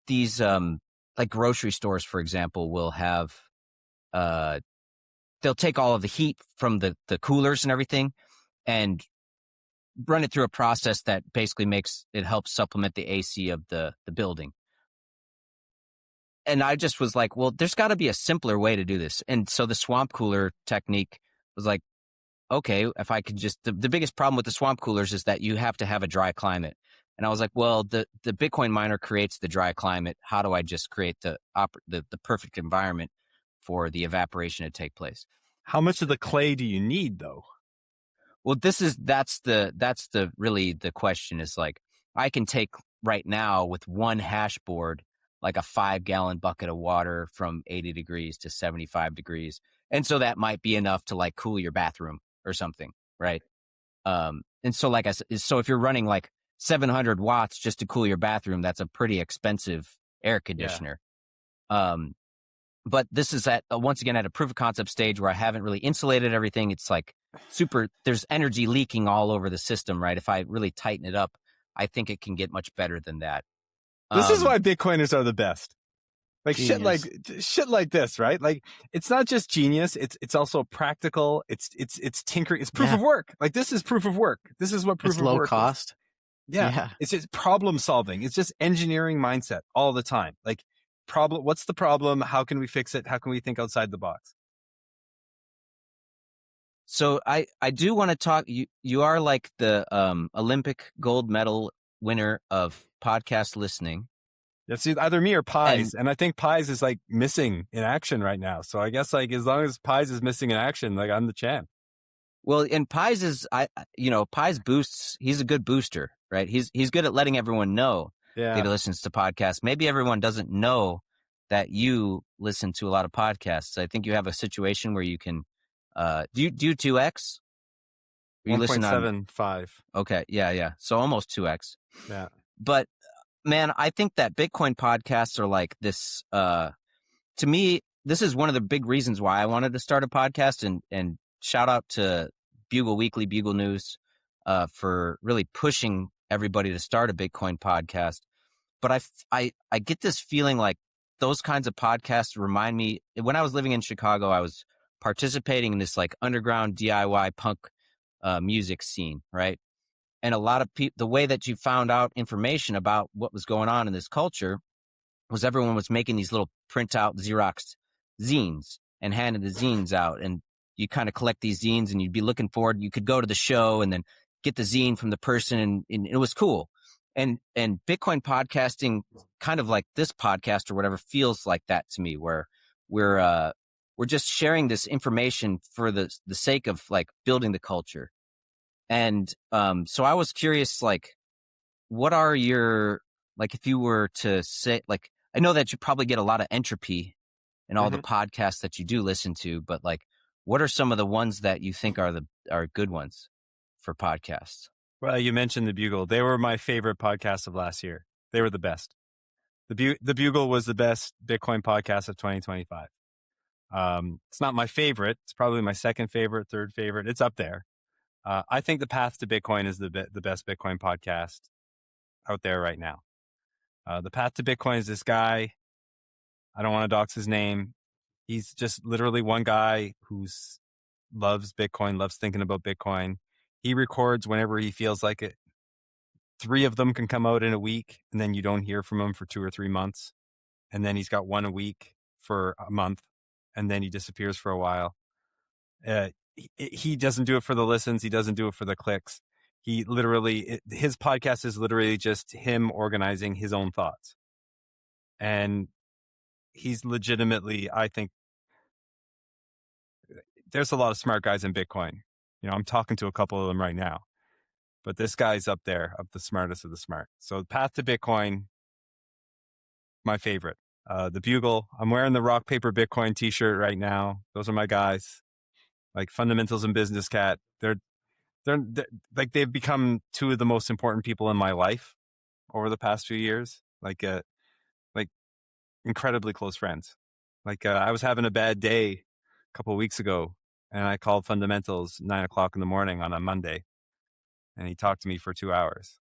these like grocery stores, for example, will have they'll take all of the heat from the coolers and everything and run it through a process that basically makes it help supplement the AC of the building. And I just was like, well, there's got to be a simpler way to do this. And so the swamp cooler technique was like, okay, if I could just, the biggest problem with the swamp coolers is that you have to have a dry climate. And I was like, well, the Bitcoin miner creates the dry climate. How do I just create the perfect environment for the evaporation to take place? How much of the clay do you need though? Well, that's the really the question is like, I can take right now with one hash board, like a 5-gallon bucket of water from 80 degrees to 75 degrees. And so that might be enough to like cool your bathroom or something. Right. And so like I said, so if you're running like 700 watts just to cool your bathroom, that's a pretty expensive air conditioner. Yeah. But this is once again at a proof of concept stage where I haven't really insulated everything. It's like there's energy leaking all over the system, right? If I really tighten it up, I think it can get much better than that. This is why Bitcoiners are the best. Like genius. shit like this, right? Like it's not just genius, it's also practical. It's tinkering. It's proof of work. Like this is proof of work. This is what proof of work is. It's low cost. Yeah. It's just problem solving. It's just engineering mindset all the time. Like what's the problem? How can we fix it? How can we think outside the box? So I do want to talk. You are like the Olympic gold medal winner of podcast listening. It's either me or Pies, and I think Pies is like missing in action right now. So I guess like as long as Pies is missing in action, like I'm the champ. Well, and Pies is Pies boosts. He's a good booster, right? He's good at letting everyone know that he listens to podcasts. Maybe everyone doesn't know that you listen to a lot of podcasts. I think you have a situation where you can. Do you 2x? 1.75. Okay, yeah. So almost 2x. Yeah. But man, I think that Bitcoin podcasts are like this. To me, this is one of the big reasons why I wanted to start a podcast. And shout out to Bugle Weekly, Bugle News, for really pushing everybody to start a Bitcoin podcast. But I get this feeling like those kinds of podcasts remind me. When I was living in Chicago, I was participating in this like underground DIY punk music scene, right? And a lot of people, the way that you found out information about what was going on in this culture was everyone was making these little printout Xerox zines and handing the zines out. And you kind of collect these zines and you'd be looking forward. You could go to the show and then get the zine from the person, and it was cool. And Bitcoin podcasting, kind of like this podcast or whatever, feels like that to me, where we're just sharing this information for the sake of like building the culture. And so I was curious, like, what are your, like, if you were to say, like, I know that you probably get a lot of entropy in all the podcasts that you do listen to, but like, what are some of the ones that you think are good ones for podcasts? Well, you mentioned the Bugle. They were my favorite podcast of last year. They were the best. The Bugle was the best Bitcoin podcast of 2025. It's not my favorite. It's probably my second favorite, third favorite. It's up there. I think the Path to Bitcoin is the best Bitcoin podcast out there right now. The Path to Bitcoin is this guy. I don't want to dox his name. He's just literally one guy who loves Bitcoin, loves thinking about Bitcoin. He records whenever he feels like it. 3 of them can come out in a week, and then you don't hear from him for 2 or 3 months. And then he's got one a week for a month, and then he disappears for a while. He doesn't do it for the listens. He doesn't do it for the clicks. His podcast is literally just him organizing his own thoughts. And he's legitimately, I think, there's a lot of smart guys in Bitcoin. You know, I'm talking to a couple of them right now, but this guy's up there, of the smartest of the smart. So Path to Bitcoin, my favorite. The Bugle, I'm wearing the Rock Paper Bitcoin t-shirt right now. Those are my guys. Like Fundamentals and Business Cat. They're they're like they've become two of the most important people in my life over the past few years. Like incredibly close friends. I was having a bad day a couple of weeks ago, and I called Fundamentals 9:00 in the morning on a Monday, and he talked to me for 2 hours.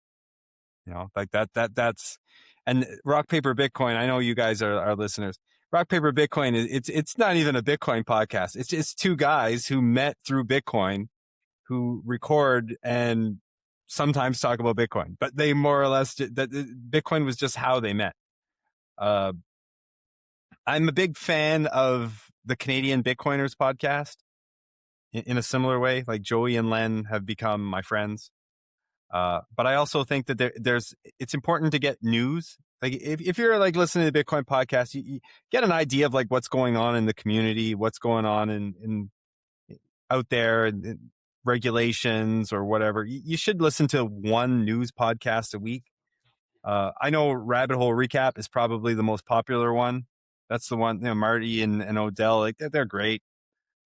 Like that's, and Rock Paper Bitcoin. I know you guys are listeners. Rock Paper Bitcoin it's not even a Bitcoin podcast. It's just two guys who met through Bitcoin, who record and sometimes talk about Bitcoin, but they more or less that Bitcoin was just how they met. I'm a big fan of the Canadian Bitcoiners podcast in a similar way. Like Joey and Len have become my friends. But I also think that it's important to get news. Like if you're like listening to the Bitcoin podcast, you get an idea of like what's going on in the community, what's going on in out there, in regulations or whatever. You should listen to one news podcast a week. I know Rabbit Hole Recap is probably the most popular one. That's the one, Marty and Odell, like they're great.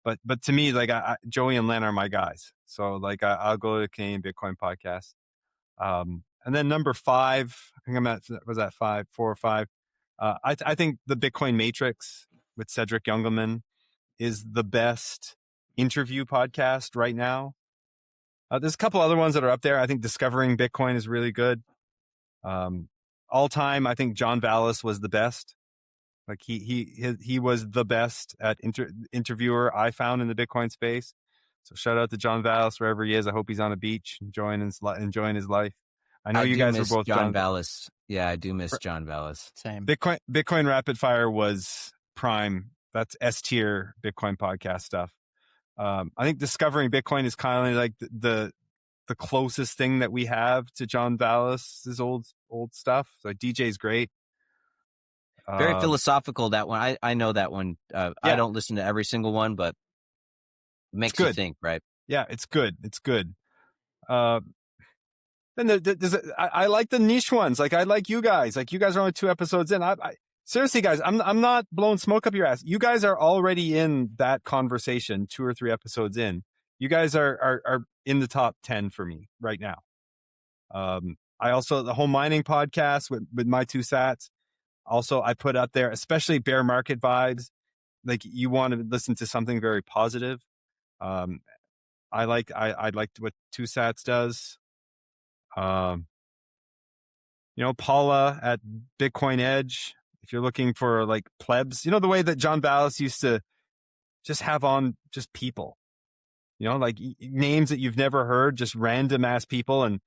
But to me, like Joey and Len are my guys. So like I'll go to the Canadian Bitcoin podcast. And then number 5, I think was that 5, 4 or 5? I think the Bitcoin Matrix with Cedric Youngelman is the best interview podcast right now. There's a couple other ones that are up there. I think Discovering Bitcoin is really good. All time, I think John Vallis was the best. Like he was the best at interviewer I found in the Bitcoin space. So shout out to John Vallis wherever he is. I hope he's on a beach enjoying his life. I know you guys were both John Vallis. Yeah, I do miss John Vallis. Same. Bitcoin Rapid Fire was prime. That's S tier Bitcoin podcast stuff. I think Discovering Bitcoin is kind of like the closest thing that we have to John Vallis's old stuff. So DJ's great. Very philosophical, that one. I know that one. Yeah. I don't listen to every single one, but it makes you think, right? Yeah, it's good. It's good. Then I like the niche ones. Like I like you guys. Like you guys are only 2 episodes in. I seriously, guys, I'm not blowing smoke up your ass. You guys are already in that conversation 2 or 3 episodes in. You guys are in the top 10 for me right now. I also, the whole mining podcast with my 2 sats. Also, I put up there, especially bear market vibes. Like you want to listen to something very positive. I like what 2 sats does. Paula at Bitcoin Edge. If you're looking for like plebs, the way that John Vallis used to just have on just people, like names that you've never heard, just random ass people. And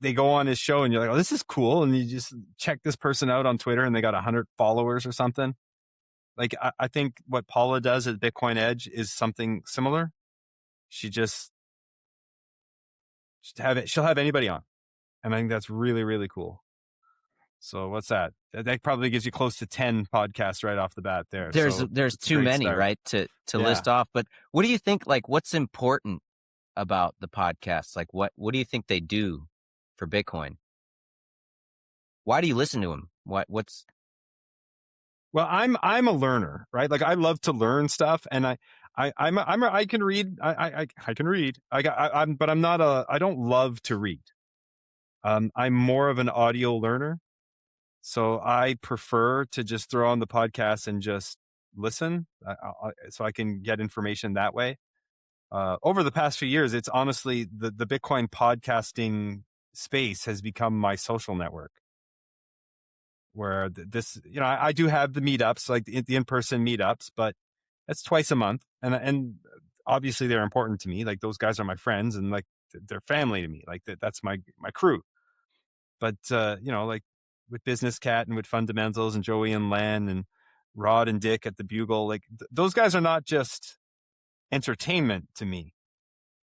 they go on his show and you're like, oh, this is cool. And you just check this person out on Twitter and they got 100 followers or something. Like, I think what Paula does at Bitcoin Edge is something similar. She'll have anybody on. And I think that's really, really cool. So what's that? That probably gives you close to 10 podcasts right off the bat there. There's too many, start. Right, to list off. But what do you think, like, what's important about the podcasts? Like, what do you think they do for Bitcoin? Why do you listen to them? What's... Well, I'm a learner, right? Like I love to learn stuff, and I can read. I can read. But I'm not I don't love to read. I'm more of an audio learner. So I prefer to just throw on the podcast and just listen, so I can get information that way. Over the past few years, it's honestly the Bitcoin podcasting space has become my social network. Where this, I do have the meetups, like the in-person meetups, but that's twice a month, and obviously they're important to me. Like those guys are my friends, and like they're family to me. Like that's my crew. But like with Business Cat and with Fundamentals and Joey and Len and Rod and Dick at the Bugle, like those guys are not just entertainment to me.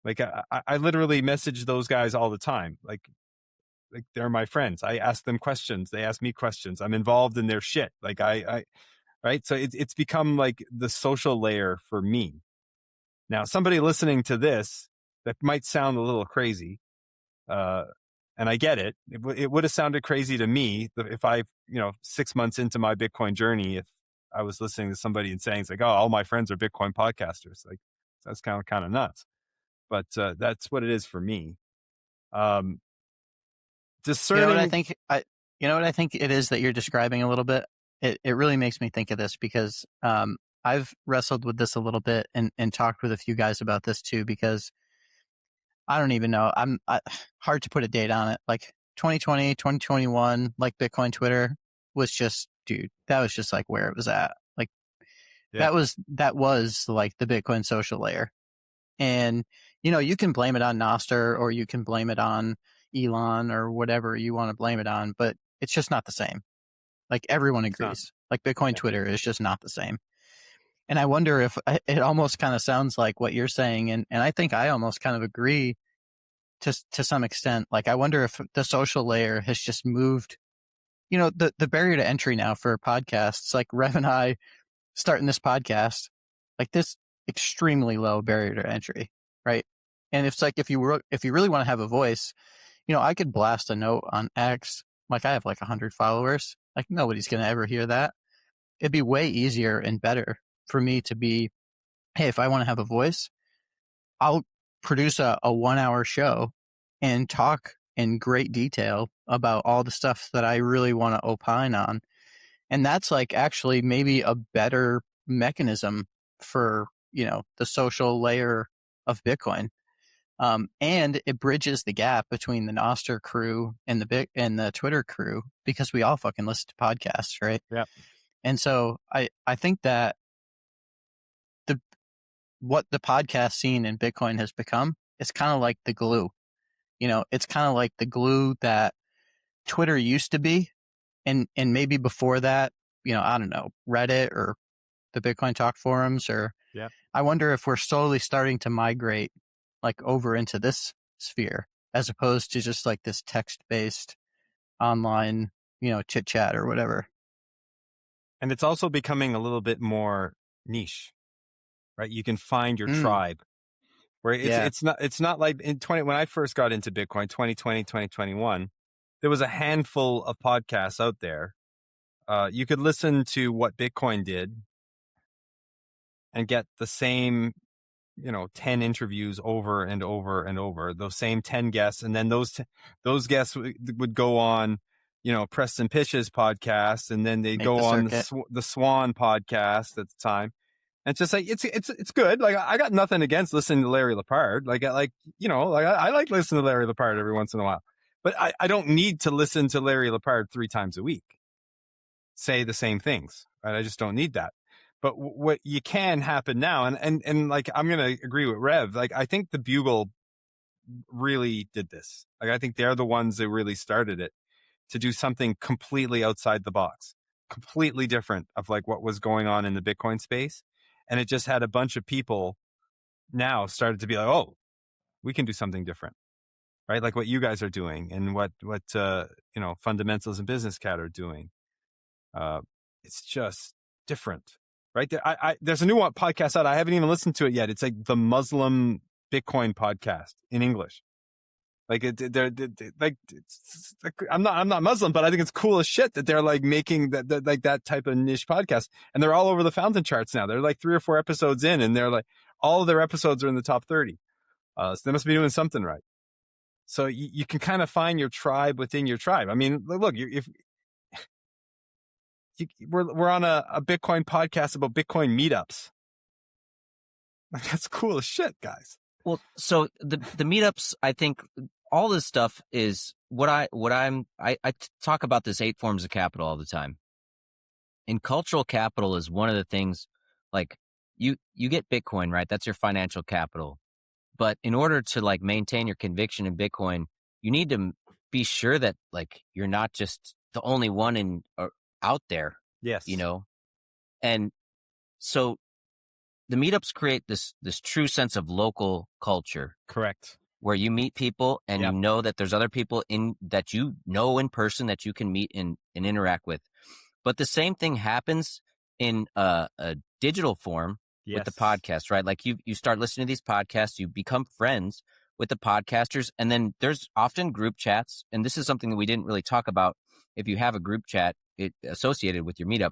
Like I literally message those guys all the time. Like they're my friends. I ask them questions. They ask me questions. I'm involved in their shit. Like right. So it's become like the social layer for me. Now, somebody listening to this, that might sound a little crazy. And I get it. It would have sounded crazy to me if 6 months into my Bitcoin journey, if I was listening to somebody and saying it's like, oh, all my friends are Bitcoin podcasters. Like that's kind of nuts. but that's what it is for me. You know what I Discerning. think? You know what I think it is that you're describing a little bit. It really makes me think of this because I've wrestled with this a little bit and talked with a few guys about this too. Because I don't even know. Hard to put a date on it. Like 2020, 2021, like Bitcoin Twitter was just, dude, that was just like where it was at. Like Yeah. that was like the Bitcoin social layer. And, you know, you can blame it on Nostr or you can blame it on Elon or whatever you want to blame it on, but it's just not the same. Like everyone It's not. agrees. Like Bitcoin Yeah. Twitter is just not the same. And I wonder if it almost kind of sounds like what you're saying. And I think I almost kind of agree to some extent. Like I wonder if the social layer has just moved, you know, the barrier to entry now for podcasts, like Rev and I starting this podcast, like this extremely low barrier to entry, right? And it's like if you really want to have a voice, you know, I could blast a note on X, like I have like 100 followers, like nobody's gonna ever hear that. It'd be way easier and better for me to be, hey, if I want to have a voice, I'll produce a 1 hour show and talk in great detail about all the stuff that I really want to opine on. And that's like actually maybe a better mechanism for, you know, the social layer of Bitcoin. And it bridges the gap between the nostr crew and the Twitter crew because we all fucking listen to podcasts, right? Yeah. And so I think that the what the podcast scene in Bitcoin has become is kind of like the glue. You know, it's kind of like the glue that Twitter used to be, and maybe before that, you know, I don't know, Reddit or the Bitcoin Talk forums, or Yeah. I wonder if we're slowly starting to migrate like over into this sphere as opposed to just like this text-based online, you know, chit chat or whatever. And it's also becoming a little bit more niche, right? You can find your Mm, tribe where yeah, it's not like in 20 when I first got into Bitcoin 2020 2021, there was a handful of podcasts out there. You could listen to what Bitcoin did and get the same, 10 interviews over and over and over, those same 10 guests, and then those guests would go on, Preston Pitch's podcast, and then they make go the on circuit. the Swan podcast at the time. And it's just like it's good. Like I got nothing against listening to Larry Lepard. I like listening to Larry Lepard every once in a while, but I don't need to listen to Larry Lepard 3 times a week say the same things. Right? I just don't need that. But what you can happen now, and like I'm gonna agree with Rev. Like I think the Bugle really did this. Like I think they're the ones that really started it to do something completely outside the box, completely different of like what was going on in the Bitcoin space. And it just had a bunch of people now started to be like, oh, we can do something different, right? Like what you guys are doing and what Fundamentals and Business Cat are doing. It's just different, right? There's a new podcast out. I haven't even listened to it yet. It's like the Muslim Bitcoin podcast in English. Like they're like I'm not Muslim, but I think it's cool as shit that they're like making that like that type of niche podcast, and they're all over the fountain charts now. They're like 3 or 4 episodes in, and they're like all of their episodes are in the top 30. So they must be doing something right. So you can kind of find your tribe within your tribe. I mean, look, we're on a Bitcoin podcast about Bitcoin meetups. That's cool as shit, guys. Well, so the meetups, I think all this stuff is I talk about this 8 forms of capital all the time. And cultural capital is one of the things, like you get Bitcoin, right? That's your financial capital. But in order to like maintain your conviction in Bitcoin, you need to be sure that like you're not just the only one out there, Yes. And so the meetups create this true sense of local culture. Correct. Where you meet people and Yep. you know that there's other people that you know in person that you can meet and interact with. But the same thing happens in a digital form with the podcast, right? Like you start listening to these podcasts, you become friends with the podcasters, and then there's often group chats. And this is something that we didn't really talk about. If you have a group chat associated with your meetup,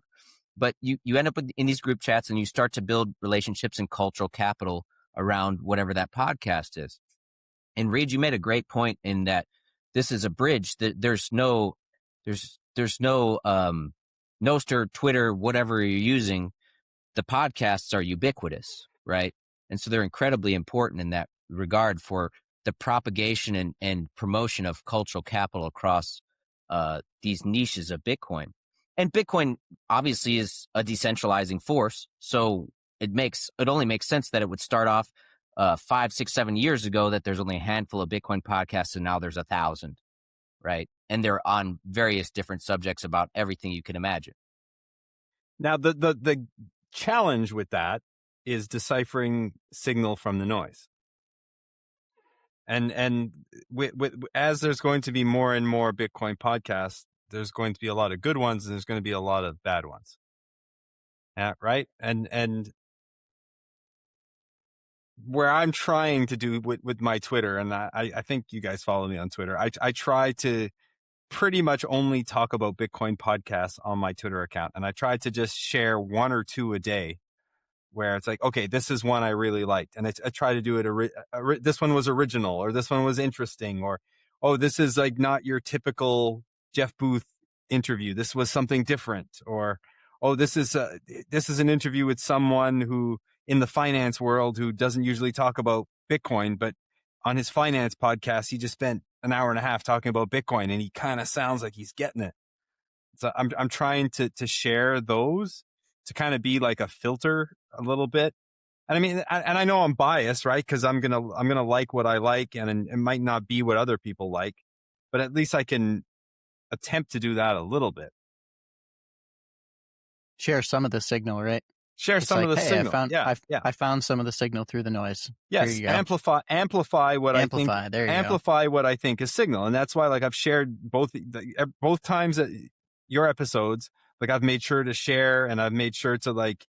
but you end up in these group chats and you start to build relationships and cultural capital around whatever that podcast is. And Reed, you made a great point in that this is a bridge. That there's no nostr, Twitter, whatever you're using. The podcasts are ubiquitous, right? And so they're incredibly important in that regard for the propagation and promotion of cultural capital across these niches of Bitcoin. And Bitcoin obviously is a decentralizing force, so it only makes sense that it would start off 5, 6, 7 years ago that there's only a handful of Bitcoin podcasts, and now there's 1,000, right? And they're on various different subjects about everything you can imagine. Now, the challenge with that is deciphering signal from the noise. And as there's going to be more and more Bitcoin podcasts, there's going to be a lot of good ones, and there's going to be a lot of bad ones. Right? And where I'm trying to do with my Twitter, and I think you guys follow me on Twitter, I try to pretty much only talk about Bitcoin podcasts on my Twitter account. And I try to just share 1 or 2 a day where it's like, okay, this is one I really liked. And I try to do it. This one was original, or this one was interesting, or, oh, this is like not your typical Jeff Booth interview. This was something different. Or, oh, this is an interview with someone who in the finance world who doesn't usually talk about Bitcoin, but on his finance podcast, he just spent an hour and a half talking about Bitcoin, and he kind of sounds like he's getting it. So I'm trying to share those to kind of be like a filter a little bit. And I mean, and I know I'm biased, right? Because I'm gonna like what I like, and it might not be what other people like, but at least I can attempt to do that a little bit. Share some of the signal, right? Share It's some like, of the hey, signal. I found some of the signel through the noise. Yes, amplify what I think. There you amplify what I think is signal, and that's why, like, I've shared both times that your episodes. Like, I've made sure to share, and I've made sure to, like,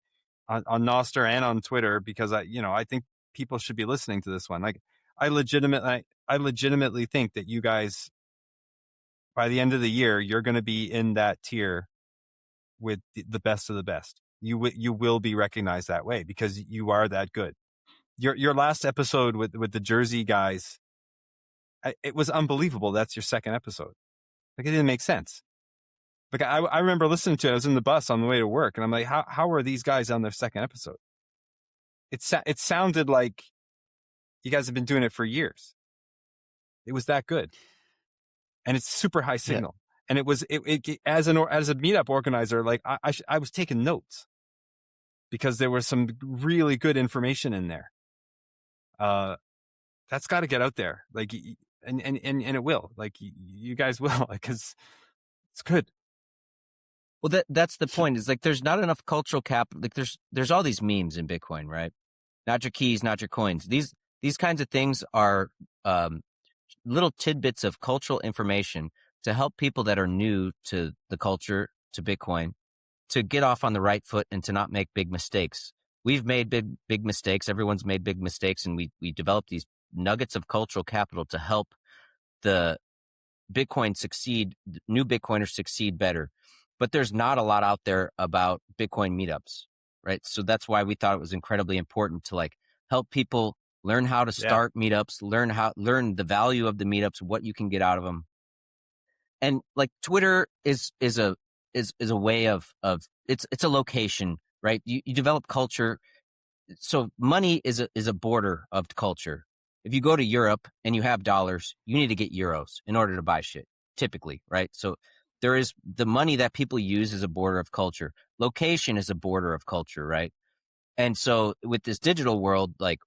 on nostr and on Twitter, because I think people should be listening to this one. Like, I legitimately think that you guys, by the end of the year, you're going to be in that tier with the best of the best. You will be recognized that way because you are that good. Your last episode with the Jersey guys, it was unbelievable. That's your second episode. Like, it didn't make sense. Like, I remember listening to it. I was in the bus on the way to work, and I'm like, how are these guys on their second episode? It sounded like you guys have been doing it for years. It was that good, and it's super high signal. Yeah. And it was as a meetup organizer, like, I was taking notes because there was some really good information in there. That's got to get out there, like, and it will, like, you guys will, because it's good. Well, that's the point. Is like, there's not enough cultural capital. Like, there's all these memes in Bitcoin, right? Not your keys, not your coins. These kinds of things are little tidbits of cultural information to help people that are new to the culture, to Bitcoin, to get off on the right foot and to not make big mistakes. We've made big mistakes. Everyone's made big mistakes, and we developed these nuggets of cultural capital to help the Bitcoin succeed, new Bitcoiners succeed better. But there's not a lot out there about Bitcoin meetups, right? So that's why we thought it was incredibly important to, like, help people learn how to start meetups, learn the value of the meetups, what you can get out of them. And, like, Twitter is a way of it's a location, right? You develop culture. So money is a border of culture. If you go to Europe and you have dollars, you need to get euros in order to buy shit, typically, right? So there is the money that people use is a border of culture. Location is a border of culture, right? And so with this digital world, like,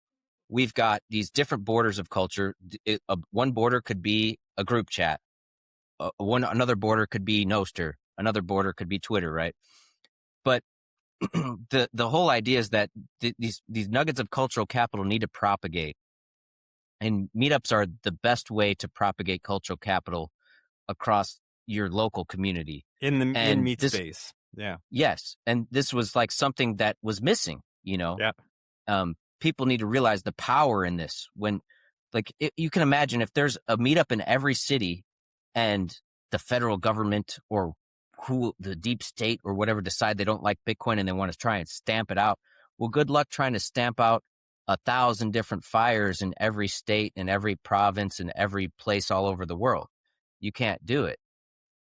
we've got these different borders of culture. One border could be a group chat. Another border could be nostr. Another border could be Twitter, right? But the whole idea is that these nuggets of cultural capital need to propagate, and meetups are the best way to propagate cultural capital across your local community in meet space. Yeah. Yes, and this was, like, something that was missing. Yeah. People need to realize the power in this. When, like, you can imagine if there's a meetup in every city, and the federal government or the deep state or whatever decide they don't like Bitcoin and they want to try and stamp it out. Well, good luck trying to stamp out 1,000 different fires in every state and every province and every place all over the world. You can't do it.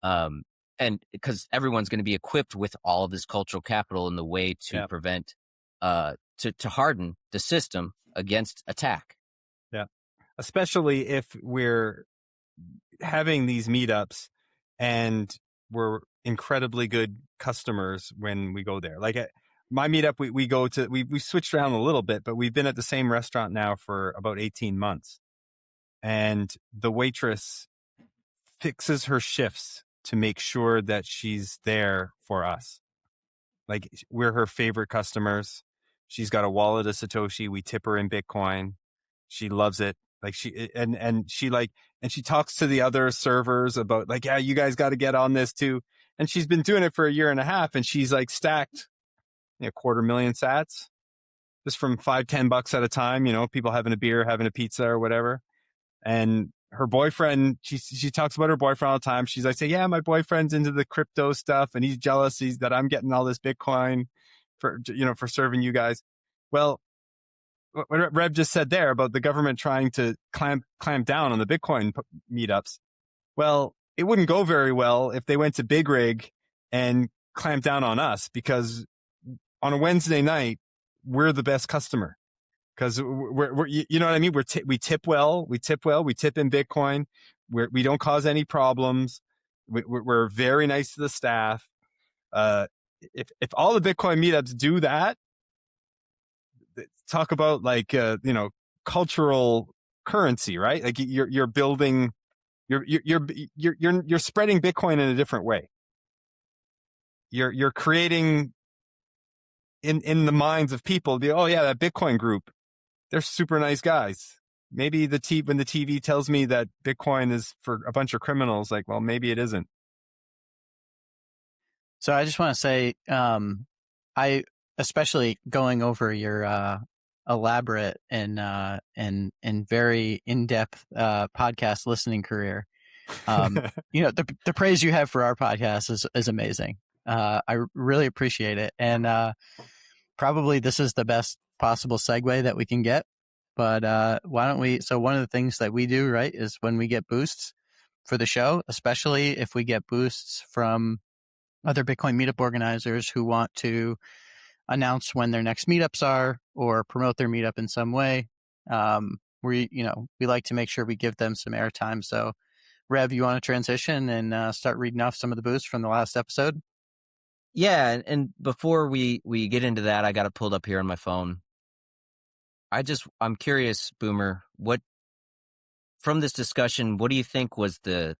And because everyone's going to be equipped with all of this cultural capital in the way to prevent, to harden the system against attack. Yeah. Especially if we're having these meetups and we're incredibly good customers when we go there. Like at my meetup, we go to, we switched around a little bit, but we've been at the same restaurant now for about 18 months. And the waitress fixes her shifts to make sure that she's there for us. Like we're her favorite customers. She's got a wallet of Satoshi. We tip her in Bitcoin. She loves it. Like and she talks to the other servers about like, yeah, you guys got to get on this too. And she's been doing it for a year and a half, and she's like stacked, 250,000 sats just from $5-10 at a time. People having a beer, having a pizza or whatever. And her boyfriend, she talks about her boyfriend all the time. She's like, yeah, my boyfriend's into the crypto stuff, and he's jealous that I'm getting all this Bitcoin for serving you guys. Well, what Rev just said there about the government trying to clamp down on the Bitcoin meetups. Well, it wouldn't go very well if they went to Big Rig and clamped down on us, because on a Wednesday night, we're the best customer. Because we're you know what I mean? We tip well, we tip in Bitcoin. We don't cause any problems. We're very nice to the staff. If all the Bitcoin meetups do that, talk about like cultural currency, right? Like you're building, you're spreading Bitcoin in a different way. You're creating in the minds of people, oh yeah, that Bitcoin group, they're super nice guys. Maybe when the TV tells me that Bitcoin is for a bunch of criminals, like, well, maybe it isn't. So I just want to say, I especially going over your elaborate and very in-depth podcast listening career. The praise you have for our podcast is amazing. I really appreciate it, and probably this is the best possible segue that we can get. But why don't we? So one of the things that we do, right, is when we get boosts for the show, especially if we get boosts from other Bitcoin meetup organizers who want to announce when their next meetups are or promote their meetup in some way. We like to make sure we give them some airtime. So, Rev, you want to transition and start reading off some of the boosts from the last episode? Yeah, and before we get into that, I got it pulled up here on my phone. I'm curious, Boomer, what from this discussion, what do you think was the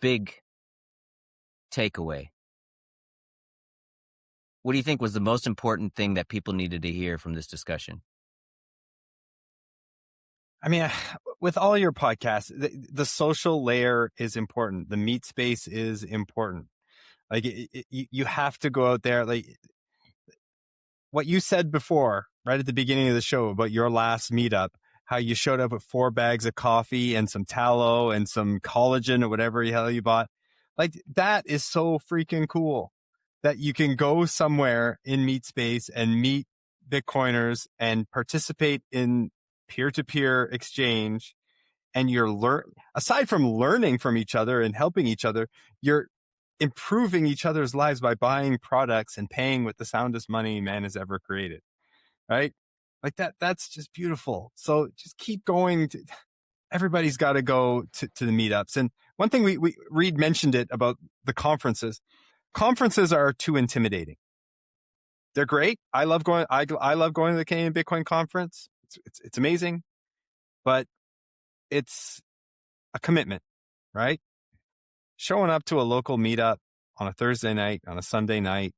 big takeaway? What do you think was the most important thing that people needed to hear from this discussion? I mean, with all your podcasts, the social layer is important. The meet space is important. Like you have to go out there. Like what you said before, right at the beginning of the show about your last meetup, how you showed up with 4 bags of coffee and some tallow and some collagen or whatever the hell you bought. Like that is so freaking cool that you can go somewhere in meet space and meet Bitcoiners and participate in peer-to-peer exchange. And aside from learning from each other and helping each other, you're improving each other's lives by buying products and paying with the soundest money man has ever created. Right? Like that's just beautiful. So just keep going. Everybody's got to go to the meetups. And one thing Reed mentioned it about the conferences. Conferences are too intimidating. They're great. I love going to the Canadian Bitcoin conference. It's amazing, but it's a commitment, right? Showing up to a local meetup on a Thursday night, on a Sunday night,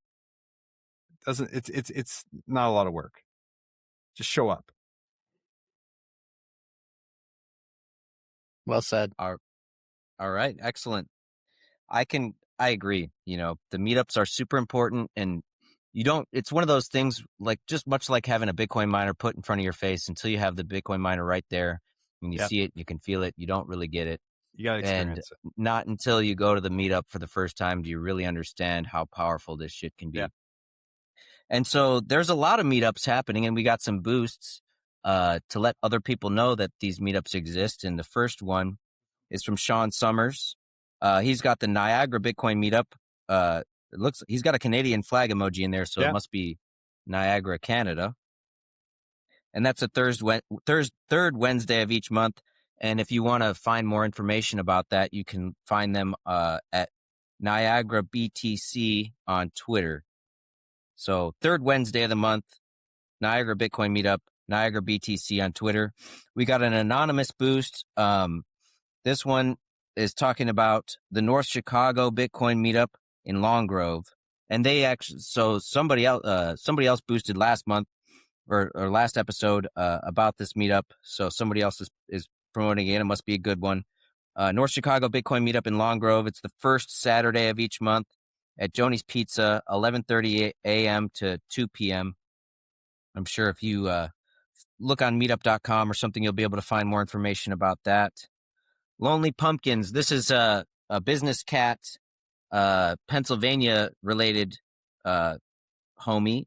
it's not a lot of work. Just show up. Well said. All right. Excellent. I agree. The meetups are super important, and it's one of those things like just much like having a Bitcoin miner put in front of your face. Until you have the Bitcoin miner right there, when you see it, you can feel it. You don't really get it. You got to experience it. Not until you go to the meetup for the first time do you really understand how powerful this shit can be. Yeah. And so there's a lot of meetups happening, and we got some boosts. to let other people know that these meetups exist. And the first one is from Sean Summers. He's got the Niagara Bitcoin meetup. It looks he's got a Canadian flag emoji in there, so it must be Niagara, Canada. And that's a third Wednesday of each month. And if you want to find more information about that, you can find them at Niagara BTC on Twitter. So third Wednesday of the month, Niagara Bitcoin meetup, Niagara BTC on Twitter. We got an anonymous boost. This one is talking about the North Chicago Bitcoin meetup in Long Grove. And they actually, so somebody else boosted last month or last episode about this meetup. So somebody else is promoting it. It must be a good one. North Chicago Bitcoin meetup in Long Grove. It's the first Saturday of each month at Joni's Pizza, 11:30 a.m. to 2 p.m. I'm sure if you look on meetup.com or something, you'll be able to find more information about that. Lonely Pumpkins. This is a business cat, Pennsylvania related homie.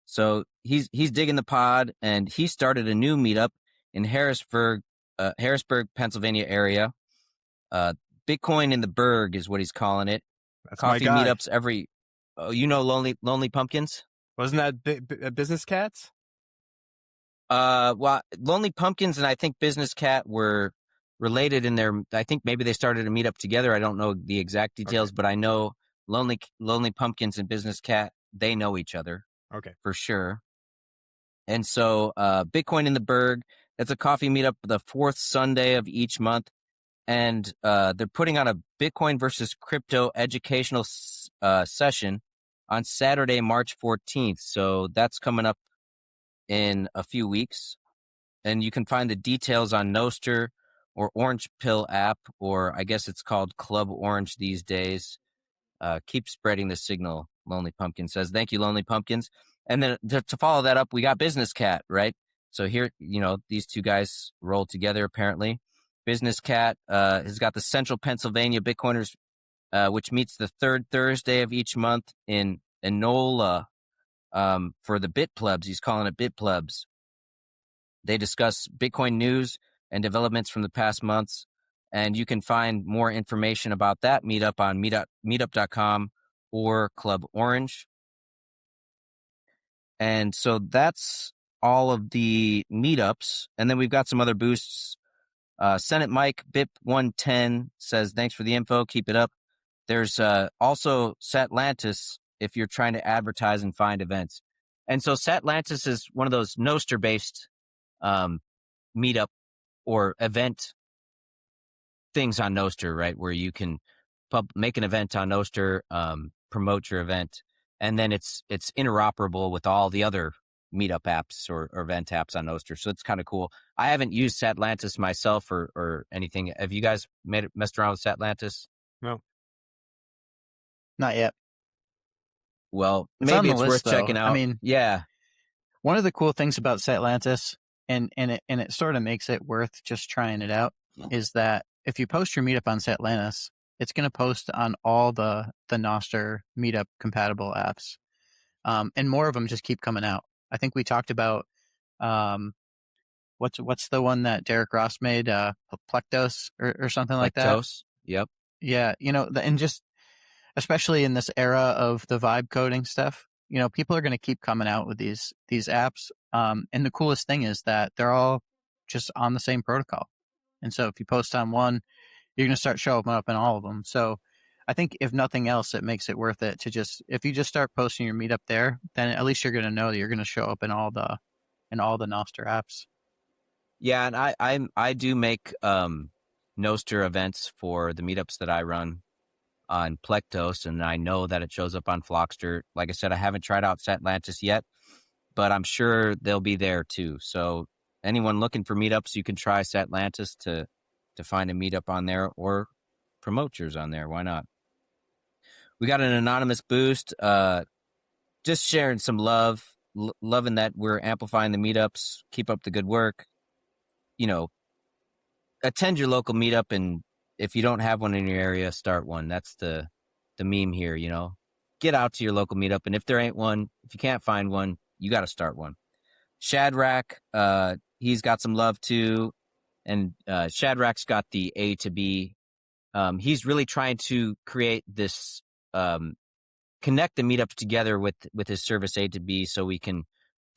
So he's digging the pod, and he started a new meetup in Harrisburg, Pennsylvania area. Bitcoin in the Berg is what he's calling it. That's Coffee my guy. meetups every. Oh, you know, Lonely Pumpkins. Wasn't that Business Cats? Well, Lonely Pumpkins and I think Business Cat were related in their. I think maybe they started a meetup together. I don't know the exact details, but I know Lonely Pumpkins and Business Cat, they know each other. Okay, for sure. And so, Bitcoin in the Berg. That's a coffee meetup the fourth Sunday of each month. And they're putting on a Bitcoin versus crypto educational session on Saturday, March 14th. So that's coming up in a few weeks. And you can find the details on Nostr or Orange Pill app, or I guess it's called Club Orange these days. Keep spreading the signal, Lonely Pumpkin says. Thank you, Lonely Pumpkins. And then to follow that up, we got Business Cat, right? So here, these two guys roll together apparently. Business Cat has got the Central Pennsylvania Bitcoiners, which meets the third Thursday of each month in Enola for the BitPlebs. He's calling it BitPlebs. They discuss Bitcoin news and developments from the past months. And you can find more information about that meetup on meetup.com or Club Orange. And so that's all of the meetups. And then we've got some other boosts. Senate Mike BIP110 says, thanks for the info. Keep it up. There's also Satlantis if you're trying to advertise and find events. And so Satlantis is one of those Nostr-based meetup or event things on Nostr, right? Where you can make an event on Nostr, promote your event, and then it's interoperable with all the other meetup apps or event apps on Nostr. So it's kind of cool. I haven't used Satlantis myself or anything. Have you guys messed around with Satlantis? No, not yet. Well, It's maybe on the it's list, worth checking though. out. I mean, yeah. One of the cool things about Satlantis, and it sort of makes it worth just trying it out, is that if you post your meetup on Satlantis, it's going to post on all the Nostr meetup compatible apps, and more of them just keep coming out. I think we talked about what's the one that Derek Ross made, Plectos or something like that. Plectos. Yep. Yeah, and just especially in this era of the vibe coding stuff, people are going to keep coming out with these apps. And the coolest thing is that they're all just on the same protocol. And so if you post on one, you're going to start showing up in all of them. So I think if nothing else, it makes it worth it to if you just start posting your meetup there, then at least you're going to know that you're going to show up in all the Nostr apps. Yeah, and I do make Nostr events for the meetups that I run on Plectos, and I know that it shows up on Flockster. Like I said, I haven't tried out Satlantis yet, but I'm sure they'll be there too. So anyone looking for meetups, you can try Satlantis to find a meetup on there or promote yours on there. Why not? We got an anonymous boost. Just sharing some love, loving that we're amplifying the meetups. Keep up the good work. Attend your local meetup, and if you don't have one in your area, start one. That's the meme here, Get out to your local meetup, and if there ain't one, if you can't find one, you got to start one. Shadrach, he's got some love too. And Shadrach's got the A to B. He's really trying to create this, connect the meetups together with his service A to B, so we can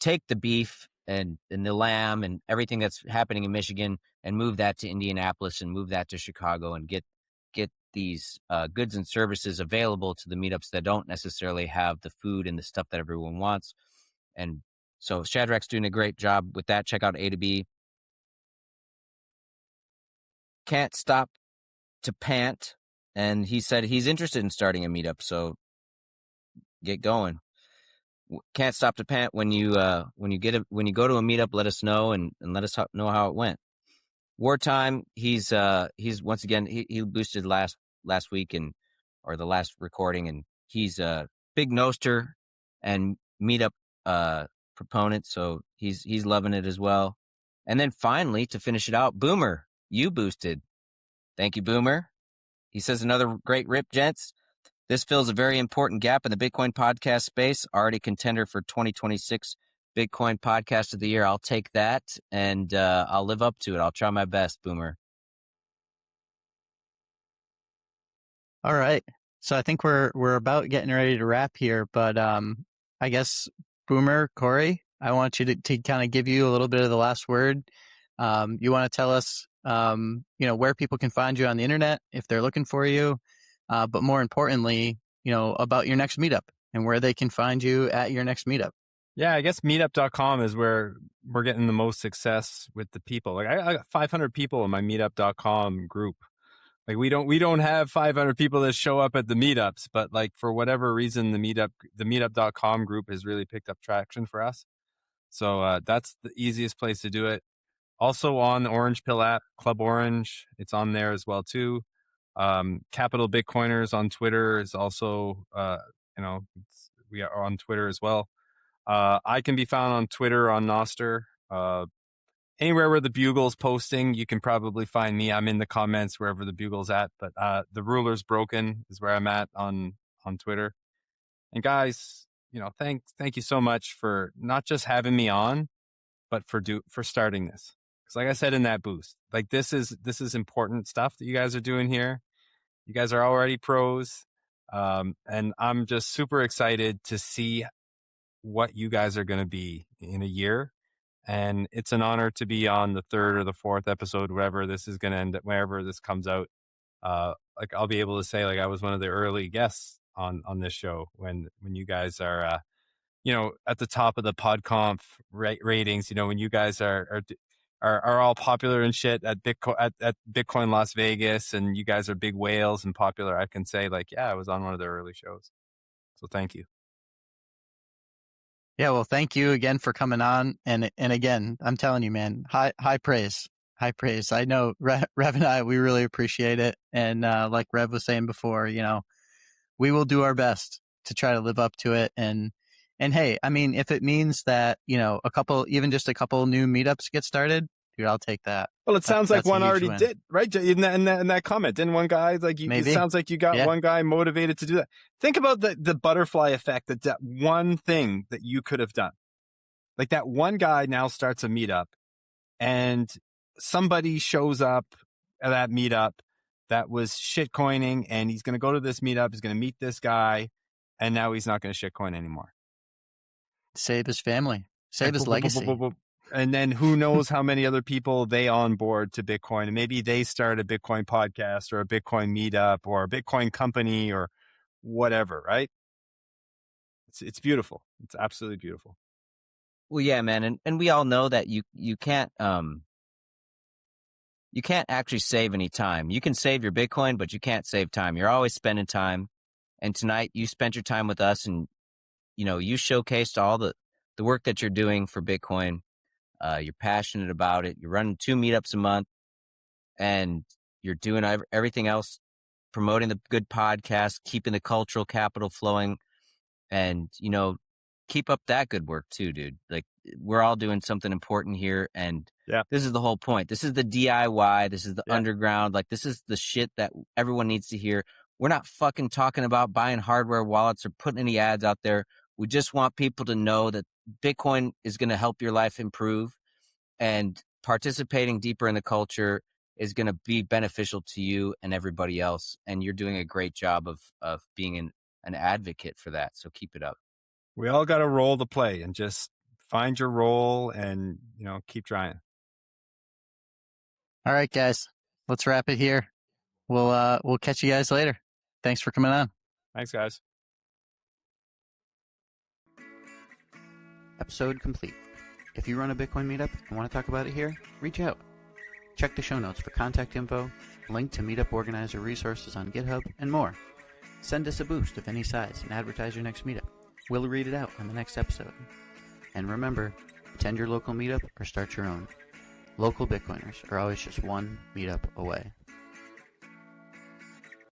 take the beef and the lamb and everything that's happening in Michigan and move that to Indianapolis and move that to Chicago and get these goods and services available to the meetups that don't necessarily have the food and the stuff that everyone wants. And so Shadrach's doing a great job with that. Check out A to B. Can't stop to pant, and he said he's interested in starting a meetup, so get going. Can't stop to pant. When you go to a meetup, let us know and let us know how it went. Wartime, he's once again, he boosted last week or the last recording, and he's a big nostr and meetup proponent, so he's loving it as well. And then finally, to finish it out, Boomer, you boosted. Thank you, Boomer. He says, another great rip, gents. This fills a very important gap in the Bitcoin podcast space. Already contender for 2026 Bitcoin Podcast of the Year. I'll take that, and I'll live up to it. I'll try my best, Boomer. All right. So I think we're about getting ready to wrap here, but I guess Boomer, Cory, I want you to kind of give you a little bit of the last word. You want to tell us, where people can find you on the internet if they're looking for you, but more importantly, about your next meetup and where they can find you at your next meetup. Yeah, I guess meetup.com is where we're getting the most success with the people. Like I got 500 people in my meetup.com group. Like we don't have 500 people that show up at the meetups, but like for whatever reason, the meetup.com group has really picked up traction for us. So that's the easiest place to do it. Also on the Orange Pill app, Club Orange, it's on there as well too. Capital Bitcoiners on Twitter is also, we are on Twitter as well. I can be found on Twitter on nostr. Anywhere where the Bugle's posting, you can probably find me. I'm in the comments wherever the Bugle's at. But the Ruler's Broken is where I'm at on Twitter. And guys, thank you so much for not just having me on, but for starting this. Because like I said in that boost, like this is important stuff that you guys are doing here. You guys are already pros, and I'm just super excited to see what you guys are going to be in a year. And it's an honor to be on the 3rd or the 4th episode, wherever this is going to end up, wherever this comes out. Like I'll be able to say, like I was one of the early guests on this show when you guys are, at the top of the PodConf ratings. When you guys are all popular and shit at Bitcoin Las Vegas, and you guys are big whales and popular. I can say like, yeah, I was on one of their early shows. So thank you. Yeah, well, thank you again for coming on, and again, I'm telling you, man, high praise, high praise. I know Rev and I, we really appreciate it, and like Rev was saying before, we will do our best to try to live up to it, and hey, I mean, if it means that even just a couple new meetups get started, dude, I'll take that. Well, it sounds like one already did, right? In that comment, didn't one guy it sounds like you got one guy motivated to do that. Think about the butterfly effect, that one thing that you could have done. Like that one guy now starts a meetup, and somebody shows up at that meetup that was shitcoining, and he's going to go to this meetup, he's going to meet this guy, and now he's not going to shitcoin anymore. Save his family, save his legacy. And then who knows how many other people they onboard to Bitcoin. And maybe they start a Bitcoin podcast or a Bitcoin meetup or a Bitcoin company or whatever, right? It's beautiful. It's absolutely beautiful. Well, yeah, man. And we all know that you can't actually save any time. You can save your Bitcoin, but you can't save time. You're always spending time. And tonight you spent your time with us, and, you showcased all the work that you're doing for Bitcoin. You're passionate about it. You're running 2 meetups a month, and you're doing everything else, promoting the good podcast, keeping the cultural capital flowing, and, keep up that good work too, dude. Like, we're all doing something important here, and this is the whole point. This is the DIY. This is the underground. Like, this is the shit that everyone needs to hear. We're not fucking talking about buying hardware wallets or putting any ads out there. We just want people to know that Bitcoin is going to help your life improve, and participating deeper in the culture is going to be beneficial to you and everybody else. And you're doing a great job of being an advocate for that. So keep it up. We all got a role to play, and just find your role and, keep trying. All right, guys, let's wrap it here. We'll catch you guys later. Thanks for coming on. Thanks, guys. Episode complete. If you run a Bitcoin meetup and want to talk about it here, reach out. Check the show notes for contact info, link to meetup organizer resources on GitHub, and more. Send us a boost of any size and advertise your next meetup. We'll read it out on the next episode. And remember, attend your local meetup or start your own. Local Bitcoiners are always just one meetup away.